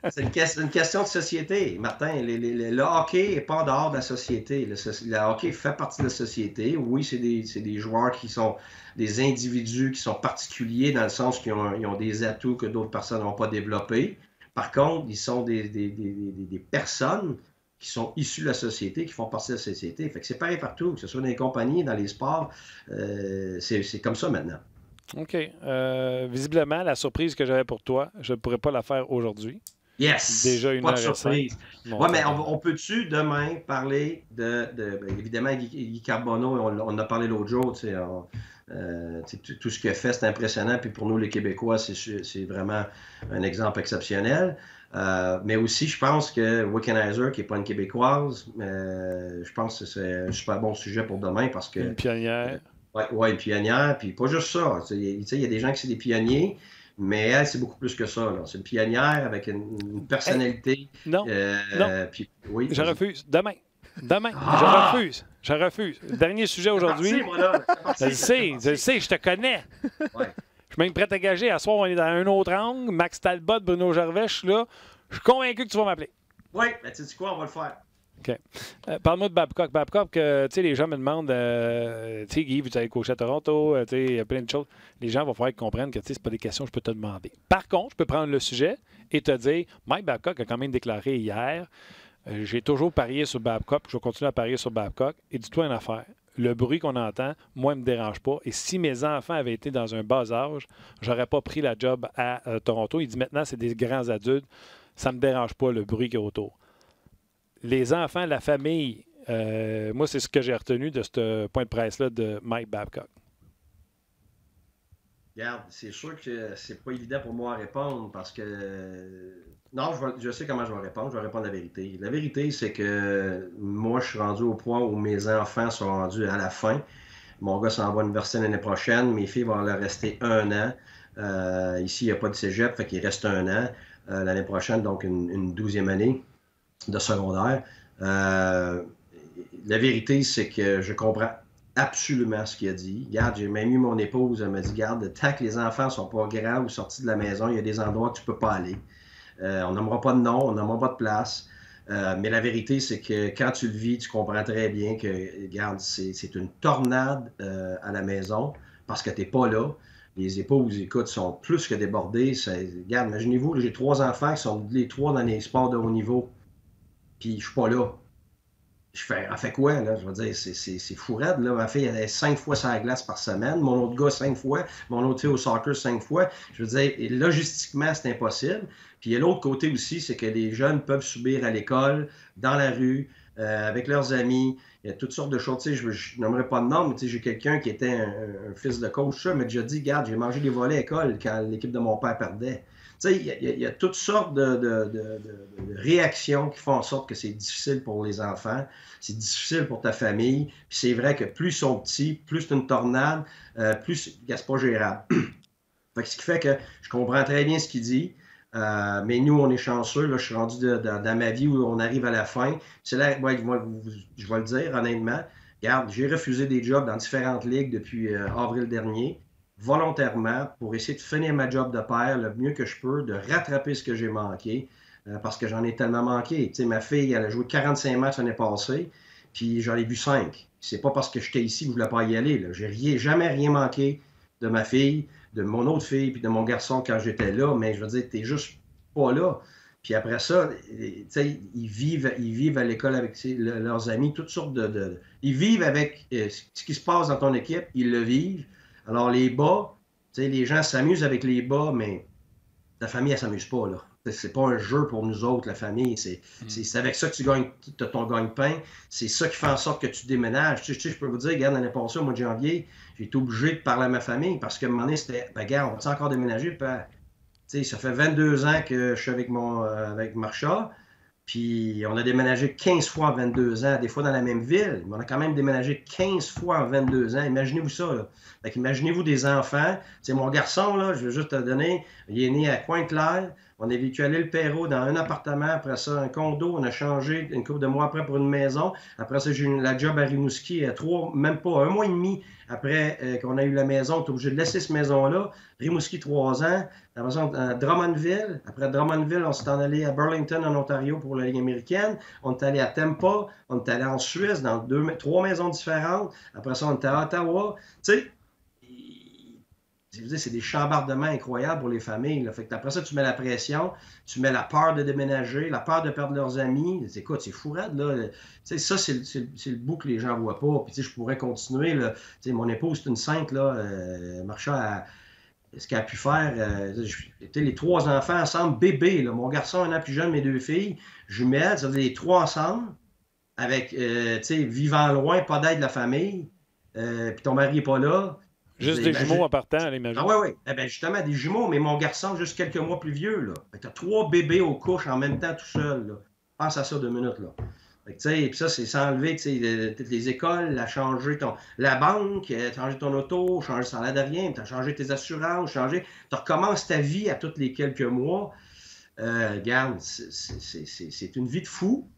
C'est une question de société, Martin. Le hockey n'est pas en dehors de la société. Le hockey fait partie de la société. Oui, c'est des joueurs qui sont des individus qui sont particuliers dans le sens qu'ils ont des atouts que d'autres personnes n'ont pas développés. Par contre, ils sont des personnes qui sont issus de la société, qui font partie de la société. Fait que c'est pareil partout, que ce soit dans les compagnies, dans les sports, c'est comme ça maintenant. OK. Visiblement, la surprise que j'avais pour toi, je ne pourrais pas la faire aujourd'hui. Yes! Déjà une pas de heure surprise. Bon, ouais, mais on peut-tu demain parler évidemment, Guy Carbonneau, on en a parlé l'autre jour, tu sais, Tout ce qu'il a fait, c'est impressionnant. Puis pour nous, les Québécois, c'est vraiment un exemple exceptionnel. Mais aussi, je pense que Wickenheiser, qui n'est pas une Québécoise, je pense que c'est un super bon sujet pour demain parce que... Une pionnière. Oui, une pionnière. Puis pas juste ça. Il y a des gens qui sont des pionniers, mais elle, c'est beaucoup plus que ça. C'est une pionnière avec une personnalité. Non. Puis, oui, je refuse. Demain, je refuse. Dernier sujet aujourd'hui. Je le sais, je te connais. Ouais. Je suis même prêt à gager. À soir, on est dans un autre angle. Max Talbot, Bruno Gervais, je suis là. Je suis convaincu que tu vas m'appeler. Oui, mais tu sais quoi, on va le faire. OK. Parle-moi de Babcock. Babcock, les gens me demandent, Guy, vous allez coacher à Toronto, il y a plein de choses. Les gens vont falloir comprendre que c'est pas des questions que je peux te demander. Par contre, je peux prendre le sujet et te dire, Mike Babcock a quand même déclaré hier, j'ai toujours parié sur Babcock, je vais continuer à parier sur Babcock. Et dis-toi une affaire, le bruit qu'on entend, moi, ne me dérange pas. Et si mes enfants avaient été dans un bas âge, j'aurais pas pris la job à Toronto. Il dit maintenant, c'est des grands adultes, ça me dérange pas le bruit qu'il y a autour. Les enfants, la famille, moi, c'est ce que j'ai retenu de ce point de presse-là de Mike Babcock. Regarde, c'est sûr que c'est pas évident pour moi à répondre parce que... Non, je sais comment je vais répondre. Je vais répondre la vérité. La vérité, c'est que moi, je suis rendu au point où mes enfants sont rendus à la fin. Mon gars s'en va à l'université l'année prochaine. Mes filles vont leur rester 1 an. Ici, il n'y a pas de cégep, fait qu'il reste 1 an. L'année prochaine, donc une 12e année de secondaire. La vérité, c'est que je comprends absolument ce qu'il a dit. Regarde, j'ai même eu mon épouse, elle m'a dit, regarde, tant que les enfants ne sont pas grands ou sortis de la maison, il y a des endroits que tu ne peux pas aller. On n'aimera pas de nom, on n'aimera pas de place. Mais la vérité, c'est que quand tu le vis, tu comprends très bien que, regarde, c'est une tornade à la maison parce que tu n'es pas là. Les épouses, écoute, sont plus que débordées. Regarde, imaginez-vous, j'ai 3 enfants qui sont les 3 dans les sports de haut niveau. Puis je suis pas là. Elle fait quoi, là? Je veux dire, c'est fou raide, là. Ma fille, elle est 5 fois sur la glace par semaine. Mon autre gars, 5 fois. Mon autre fille au soccer, 5 fois. Je veux dire, logistiquement, c'est impossible. Puis il y a l'autre côté aussi, c'est que les jeunes peuvent subir à l'école, dans la rue, avec leurs amis. Il y a toutes sortes de choses. Tu sais, je n'aimerais pas de nom, mais tu sais, j'ai quelqu'un qui était un fils de coach, ça, m'a déjà dit, regarde, j'ai mangé des volets à l'école quand l'équipe de mon père perdait. Tu sais, il y a toutes sortes de réactions qui font en sorte que c'est difficile pour les enfants, c'est difficile pour ta famille. Puis c'est vrai que plus ils sont petits, plus c'est une tornade, plus c'est pas gérable. Fait que ce qui fait que je comprends très bien ce qu'il dit. Mais nous, on est chanceux. Là, je suis rendu dans ma vie où on arrive à la fin. C'est là, je vais le dire honnêtement. Regarde, j'ai refusé des jobs dans différentes ligues depuis avril dernier, volontairement, pour essayer de finir ma job de père le mieux que je peux, de rattraper ce que j'ai manqué, parce que j'en ai tellement manqué. Tu sais, ma fille, elle a joué 45 matchs l'année passée, puis j'en ai vu 5. C'est pas parce que j'étais ici que je voulais pas y aller. Là. J'ai jamais rien manqué de ma fille, de mon autre fille, puis de mon garçon quand j'étais là, mais je veux dire, t'es juste pas là. Puis après ça, tu sais, ils vivent à l'école avec leurs amis, toutes sortes ils vivent avec ce qui se passe dans ton équipe, ils le vivent. Alors les bas, tu sais, les gens s'amusent avec les bas, mais ta famille, elle s'amuse pas, là. C'est pas un jeu pour nous autres, la famille. C'est avec ça que tu gagnes ton gagne-pain. C'est ça qui fait en sorte que tu déménages. Tu sais, je peux vous dire, regarde, l'année passée, au mois de janvier, j'ai été obligé de parler à ma famille parce qu'à un moment donné, c'était, ben, regarde, on va-tu encore déménager? Tu sais, ça fait 22 ans que je suis avec Marcha. Puis on a déménagé 15 fois en 22 ans, des fois dans la même ville. Mais on a quand même déménagé 15 fois en 22 ans. Imaginez-vous ça, là. Fait qu'imaginez-vous des enfants. C'est mon garçon, là, je veux juste te donner, il est né à Pointe-Claire. On a vécu à l'île Perrot dans un appartement. Après ça, un condo. On a changé une couple de mois après pour une maison. Après ça, j'ai eu la job à Rimouski, même pas 1 mois et demi après qu'on a eu la maison. On est obligé de laisser cette maison-là. Rimouski, 3 ans. Après ça, à Drummondville. Après Drummondville, on s'est en allé à Burlington, en Ontario, pour la Ligue américaine. On est allé à Tampa. On est allé en Suisse, dans 3 maisons différentes. Après ça, on est à Ottawa. Tu sais, c'est des chambardements incroyables pour les familles. Là. Fait que après ça, tu mets la pression, tu mets la peur de déménager, la peur de perdre leurs amis. Écoute, c'est fou raide, là. Ça, c'est le bout que les gens ne voient pas. Puis je pourrais continuer. Là. Mon épouse, c'est une sainte, là. Marcha ce qu'elle a pu faire. Les 3 enfants ensemble, bébés. Là. Mon garçon, 1 an plus jeune, mes 2 filles, jumelles, ça veut dire les 3 ensemble, avec, vivant loin, pas d'aide de la famille, puis ton mari n'est pas là. Juste des jumeaux en partant, à l'imagine. Ah oui. Eh bien, justement, des jumeaux, mais mon garçon, juste quelques mois plus vieux, là. Tu as 3 bébés aux couches en même temps tout seul, là. Pense à ça 2 minutes, là. Puis ça, c'est s'enlever toutes les écoles, la banque, changer ton auto, changer le salaire de rien, tu as changé tes assurances, tu recommences ta vie à tous les quelques mois. Regarde, c'est une vie de fou.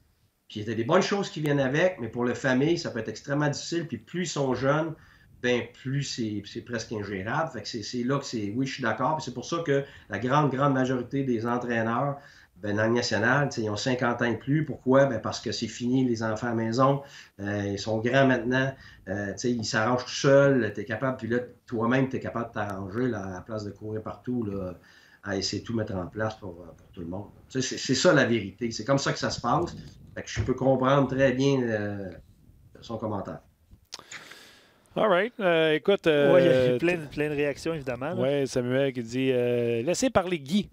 Puis il y a des bonnes choses qui viennent avec, mais pour la famille, ça peut être extrêmement difficile. Puis plus ils sont jeunes, ben plus c'est presque ingérable. Fait que c'est là que oui, je suis d'accord. Puis c'est pour ça que la grande majorité des entraîneurs, dans la Ligue nationale, ils ont 50 ans et plus. Pourquoi? Parce que c'est fini, les enfants à la maison. Ils sont grands maintenant. Ils s'arrangent tout seuls. Tu es capable, puis là, toi-même, tu es capable de t'arranger à la place de courir partout, là, à essayer de tout mettre en place pour tout le monde. C'est ça la vérité. C'est comme ça que ça se passe. Fait que je peux comprendre très bien son commentaire. All right. Écoute... il y a eu plein de réactions, évidemment. Oui, Samuel qui dit laissez parler Guy.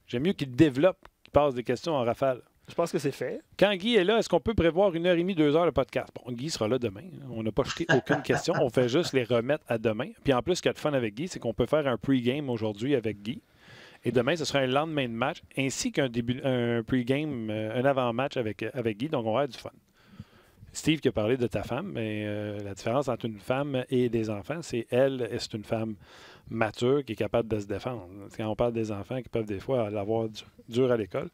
J'aime mieux qu'il développe, qu'il passe des questions en rafale. Je pense que c'est fait. Quand Guy est là, est-ce qu'on peut prévoir 1h30, 2 heures de podcast? Bon, Guy sera là demain. On n'a pas jeté aucune question. On fait juste les remettre à demain. Puis en plus, ce qu'il y a de fun avec Guy, c'est qu'on peut faire un pre-game aujourd'hui avec Guy. Et demain, ce sera un lendemain de match, ainsi qu'un pre-game, un avant-match avec Guy. Donc, on va avoir du fun. Steve qui a parlé de ta femme, mais la différence entre une femme et des enfants, c'est c'est une femme mature qui est capable de se défendre. Quand on parle des enfants qui peuvent des fois l'avoir dur à l'école,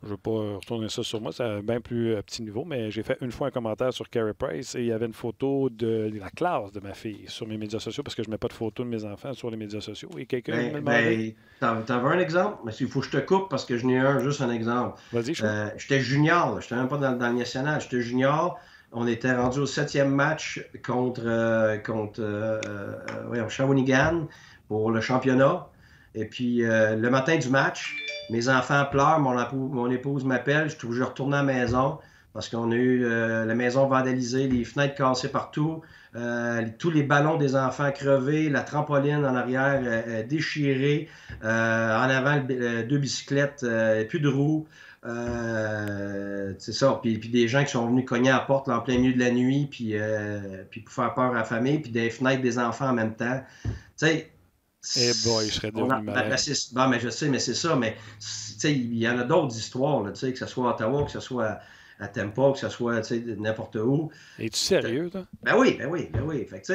je ne veux pas retourner ça sur moi, c'est un bien plus petit niveau, mais j'ai fait une fois un commentaire sur Carey Price et il y avait une photo de la classe de ma fille sur mes médias sociaux parce que je ne mets pas de photos de mes enfants sur les médias sociaux. Et quelqu'un me demandait... T'en veux un exemple? Mais il faut que je te coupe parce que je n'ai juste un exemple. Vas-y, j'étais junior, je n'étais même pas dans le national, j'étais junior. On était rendu au 7e match contre Shawinigan pour le championnat. Et puis, le matin du match, mes enfants pleurent, mon épouse m'appelle, je retourne à la maison parce qu'on a eu la maison vandalisée, les fenêtres cassées partout, tous les ballons des enfants crevés, la trampoline en arrière déchirée, en avant 2 bicyclettes, plus de roues. C'est ça. Puis des gens qui sont venus cogner à la porte là, en plein milieu de la nuit, puis pour faire peur à la famille, puis des fenêtres des enfants en même temps. Tu sais, boy, je serais devenu malade. Mais je sais, mais c'est ça. Mais il y en a d'autres histoires, là, que ce soit à Ottawa, que ce soit à Tampa, que ce soit n'importe où. Es-tu sérieux, toi? Ben oui. Fait que,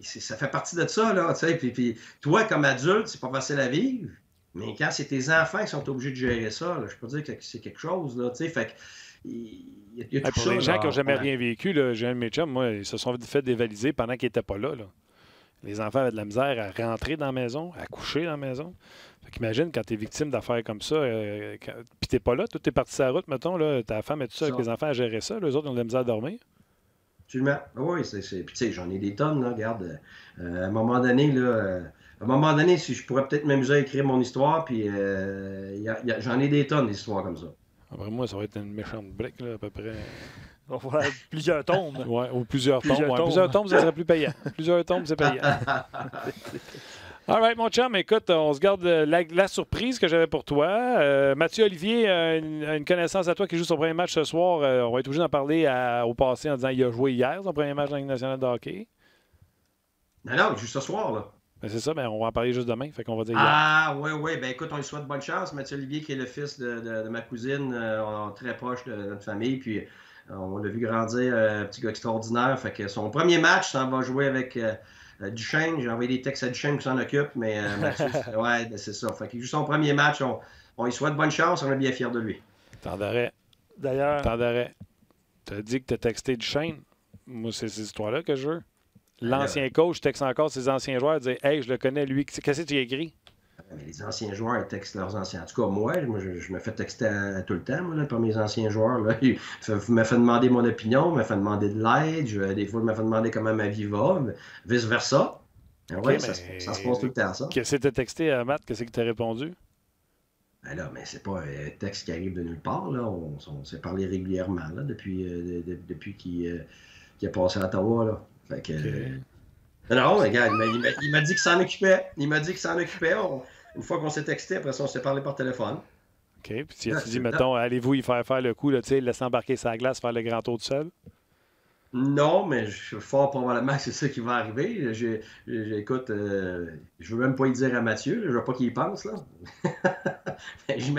ça fait partie de ça, là. Puis toi, comme adulte, c'est pas facile à vivre. Mais quand c'est tes enfants qui sont obligés de gérer ça, là, je peux dire que c'est quelque chose. Là, fait que, il y a tout pour ça, les gens qui n'ont jamais ouais. rien vécu, j'ai un de mes chums, moi, ils se sont fait dévaliser pendant qu'ils n'étaient pas là. Les enfants avaient de la misère à rentrer dans la maison, à coucher dans la maison. Fait qu'imagine quand tu es victime d'affaires comme ça, puis tu n'es pas là, tu es parti sur la route, mettons, là, ta femme est tout seule avec les enfants à gérer ça, les autres ils ont de la misère à dormir. Absolument. Oui, puis tu sais, j'en ai des tonnes, là, regarde. À un moment donné, si je pourrais peut-être m'amuser à écrire mon histoire, puis j'en ai des tonnes d'histoires comme ça. Après moi, ça va être une méchante brique, là, à peu près. On va faire plusieurs tombes. Oui, ou plusieurs tombes. Plusieurs tombes, ça serait plus payant. Plusieurs tombes, c'est payant. All right, mon chum, écoute, on se garde la surprise que j'avais pour toi. Mathieu Olivier a une connaissance à toi qui joue son premier match ce soir. On va être obligé d'en parler au passé en disant qu'il a joué hier, son premier match dans la Ligue nationale de hockey. Non, juste ce soir, là. Ben c'est ça, on va en parler juste demain. Fait qu'on va dire oui. Ben écoute, on lui souhaite bonne chance. Mathieu Olivier, qui est le fils de ma cousine, on est très proche de notre famille. Puis on l'a vu grandir, un petit gars extraordinaire. Fait que son premier match, ça va jouer avec Duchesne. J'ai envoyé des textes à Duchesne qui s'en occupe. Mais Mathieu, c'est ça. Fait qu'il joue son premier match. On lui souhaite bonne chance. On est bien fiers de lui. Temps d'arrêt. D'ailleurs. Temps d'arrêt. Tu as dit que tu as texté Duchesne. Moi, c'est ces histoires-là que je veux. L'ancien coach texte encore ses anciens joueurs, dit hey, je le connais, lui. Qu'est-ce que tu as écrit? Mais les anciens joueurs textent leurs anciens. En tout cas, moi je me fais texter tout le temps par mes anciens joueurs. Là. Il me fait demander mon opinion, il me fait demander de l'aide. Des fois, il me fait demander comment ma vie va, vice-versa. Okay, ça se passe tout le temps, ça. Qu'est-ce que tu as texté à Matt? Qu'est-ce que tu as répondu? Ben là, mais c'est pas un texte qui arrive de nulle part. Là. On s'est parlé régulièrement là, depuis qu'il est passé à Ottawa. Là. Fait que, non, regarde, il m'a dit qu'il s'en occupait. Une fois qu'on s'est texté, après ça, on s'est parlé par téléphone. OK. Puis tu as dit, mettons, allez-vous y faire le coup, là, laisser embarquer sa glace, faire le grand tour tout seul? Non, mais je suis fort probablement que c'est ça qui va arriver. Écoute, je veux même pas y dire à Mathieu, je veux pas qu'il y pense, là.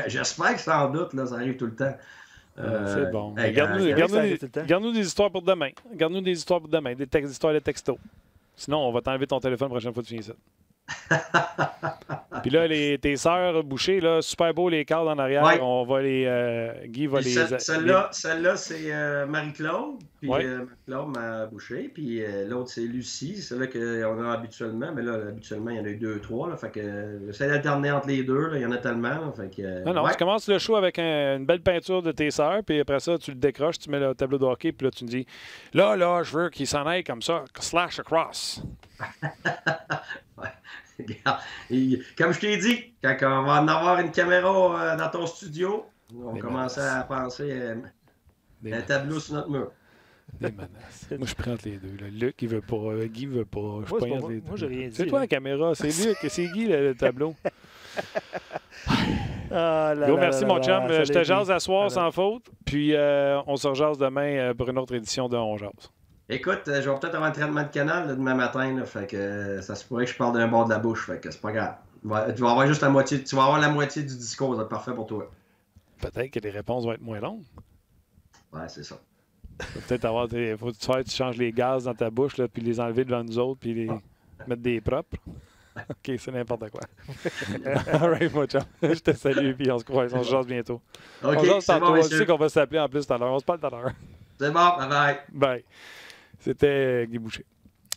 J'espère que sans doute, là, ça arrive tout le temps. C'est bon. Garde-nous des histoires pour demain. Garde-nous des histoires pour demain, des histoires de texto. Sinon, on va t'enlever ton téléphone la prochaine fois que tu viens ici. Puis là, tes sœurs bouchées, là, super beau les cadres en arrière. Ouais. On va Guy va les. Celle-là, c'est Marie-Claude. Puis Marie-Claude m'a bouché. Puis l'autre, c'est Lucie. C'est là qu'on a habituellement. Mais là, habituellement, il y en a eu 2, 3. Là, fait que j'essaie d'alterner entre les deux. Là, il y en a tellement. Là, fait que, non, tu commences le show avec une belle peinture de tes sœurs. Puis après ça, tu le décroches, tu mets le tableau de hockey. Puis là, tu me dis là, je veux qu'il s'en aille comme ça. Slash across. Comme je t'ai dit, quand on va en avoir une caméra dans ton studio, on commence à penser un tableau sur notre mur. Des menaces. Moi, je prends les deux. Là. Luc, il veut pas. Guy veut pas. Je prends les deux. Moi, j'ai rien dit. C'est toi la caméra. C'est Luc. C'est Guy le tableau. Merci, mon chum. Je te jase à soir sans faute. Puis, on se rejase demain pour une autre édition de On Jase. Écoute, je vais peut-être avoir un traitement de canal là, demain matin, là, fait que ça se pourrait que je parle d'un bord de la bouche, fait que c'est pas grave. Tu vas avoir juste la moitié, tu vas avoir la moitié du discours, ça va être parfait pour toi. Peut-être que les réponses vont être moins longues. Ouais, c'est ça. Peut-être avoir faut que tu changes les gaz dans ta bouche, là, puis les enlever devant nous autres, puis les mettre des propres. OK, c'est n'importe quoi. All right, mon chum. Je te salue, puis on se croise, on se jase bientôt. OK, on jase tantôt. Bon, on sait qu'on va s'appeler en plus tout à l'heure. On se parle tout à l'heure. C'est bon, bye-bye. Bye. C'était Guy Boucher.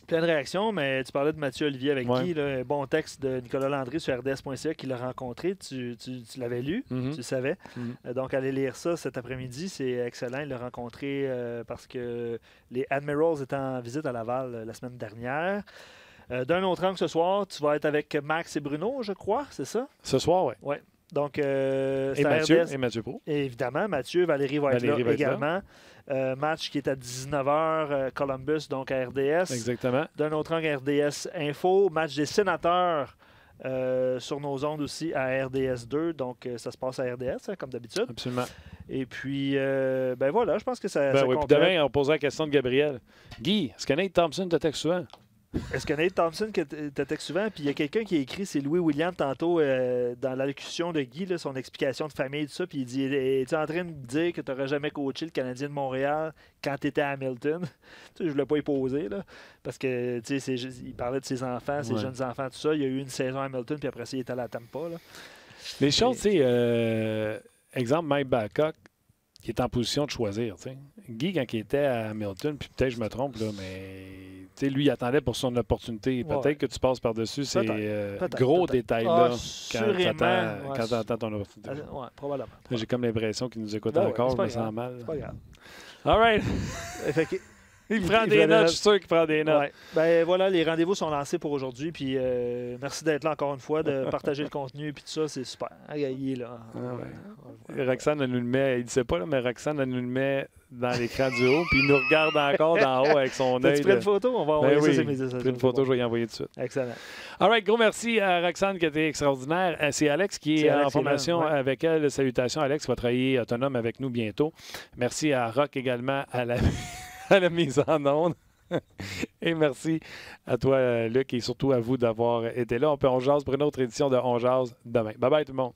Plein de réactions, mais tu parlais de Mathieu Olivier avec Guy. Là, bon texte de Nicolas Landry sur RDS.ca qui l'a rencontré. Tu l'avais lu, tu le savais. Donc, allez lire ça cet après-midi. C'est excellent. Il l'a rencontré parce que les Admirals étaient en visite à Laval la semaine dernière. D'un autre angle ce soir, tu vas être avec Max et Bruno, je crois, c'est ça? Ce soir, oui. Oui. Donc, et Mathieu Pro. Et évidemment, Mathieu, Valérie va être là également. Match qui est à 19h, Columbus, donc à RDS. Exactement. D'un autre angle, RDS Info. Match des sénateurs sur nos ondes aussi à RDS 2. Donc, ça se passe à RDS, hein, comme d'habitude. Absolument. Et puis, ben voilà, je pense que ça oui, puis demain, on posera la question de Gabriel. Guy, est-ce que Nate Thompson te texte souvent? Est-ce que Nate Thompson te texte souvent? Puis il y a quelqu'un qui a écrit, c'est Louis William tantôt, dans l'allocution de Guy, là, son explication de famille, tout ça. Puis il dit, es-tu en train de dire que tu n'aurais jamais coaché le Canadien de Montréal quand tu étais à Hamilton? Je ne voulais pas y poser, là, parce que il parlait de ses enfants, ses jeunes enfants, tout ça. Il y a eu une saison à Hamilton, puis après ça, il est allé à Tampa. Là. Les choses, tu sais, exemple, Mike Babcock, qui est en position de choisir. T'sais. Guy, quand il était à Hamilton, puis peut-être je me trompe, là, mais lui, il attendait pour son opportunité. Peut-être que tu passes par-dessus ces gros détails-là quand tu attends ton opportunité. Oui, probablement. J'ai comme l'impression qu'il nous écoute encore, je me sens mal. C'est pas grave. All right. Il prend des notes, je suis sûr qu'il prend des notes. Ouais. Ben voilà, les rendez-vous sont lancés pour aujourd'hui. Puis merci d'être là encore une fois, de partager le contenu. Puis tout ça, c'est super. Il est là. Roxane, elle nous le met, il ne sait pas, là, mais Roxane, elle nous le met dans l'écran du haut. Puis il nous regarde encore d'en haut avec son œil. Tu prends une photo? On va envoyer ça sur mes médias sociaux. Une photo, je vais y envoyer tout de suite. Excellent. All right, gros merci à Roxane qui a été extraordinaire. C'est Alex qui est en formation avec elle. Salutations, Alex, qui va travailler autonome avec nous bientôt. Merci à Rock également à la mise en onde. Et merci à toi, Luc, et surtout à vous d'avoir été là. On jase pour une autre édition de On Jase demain. Bye bye tout le monde.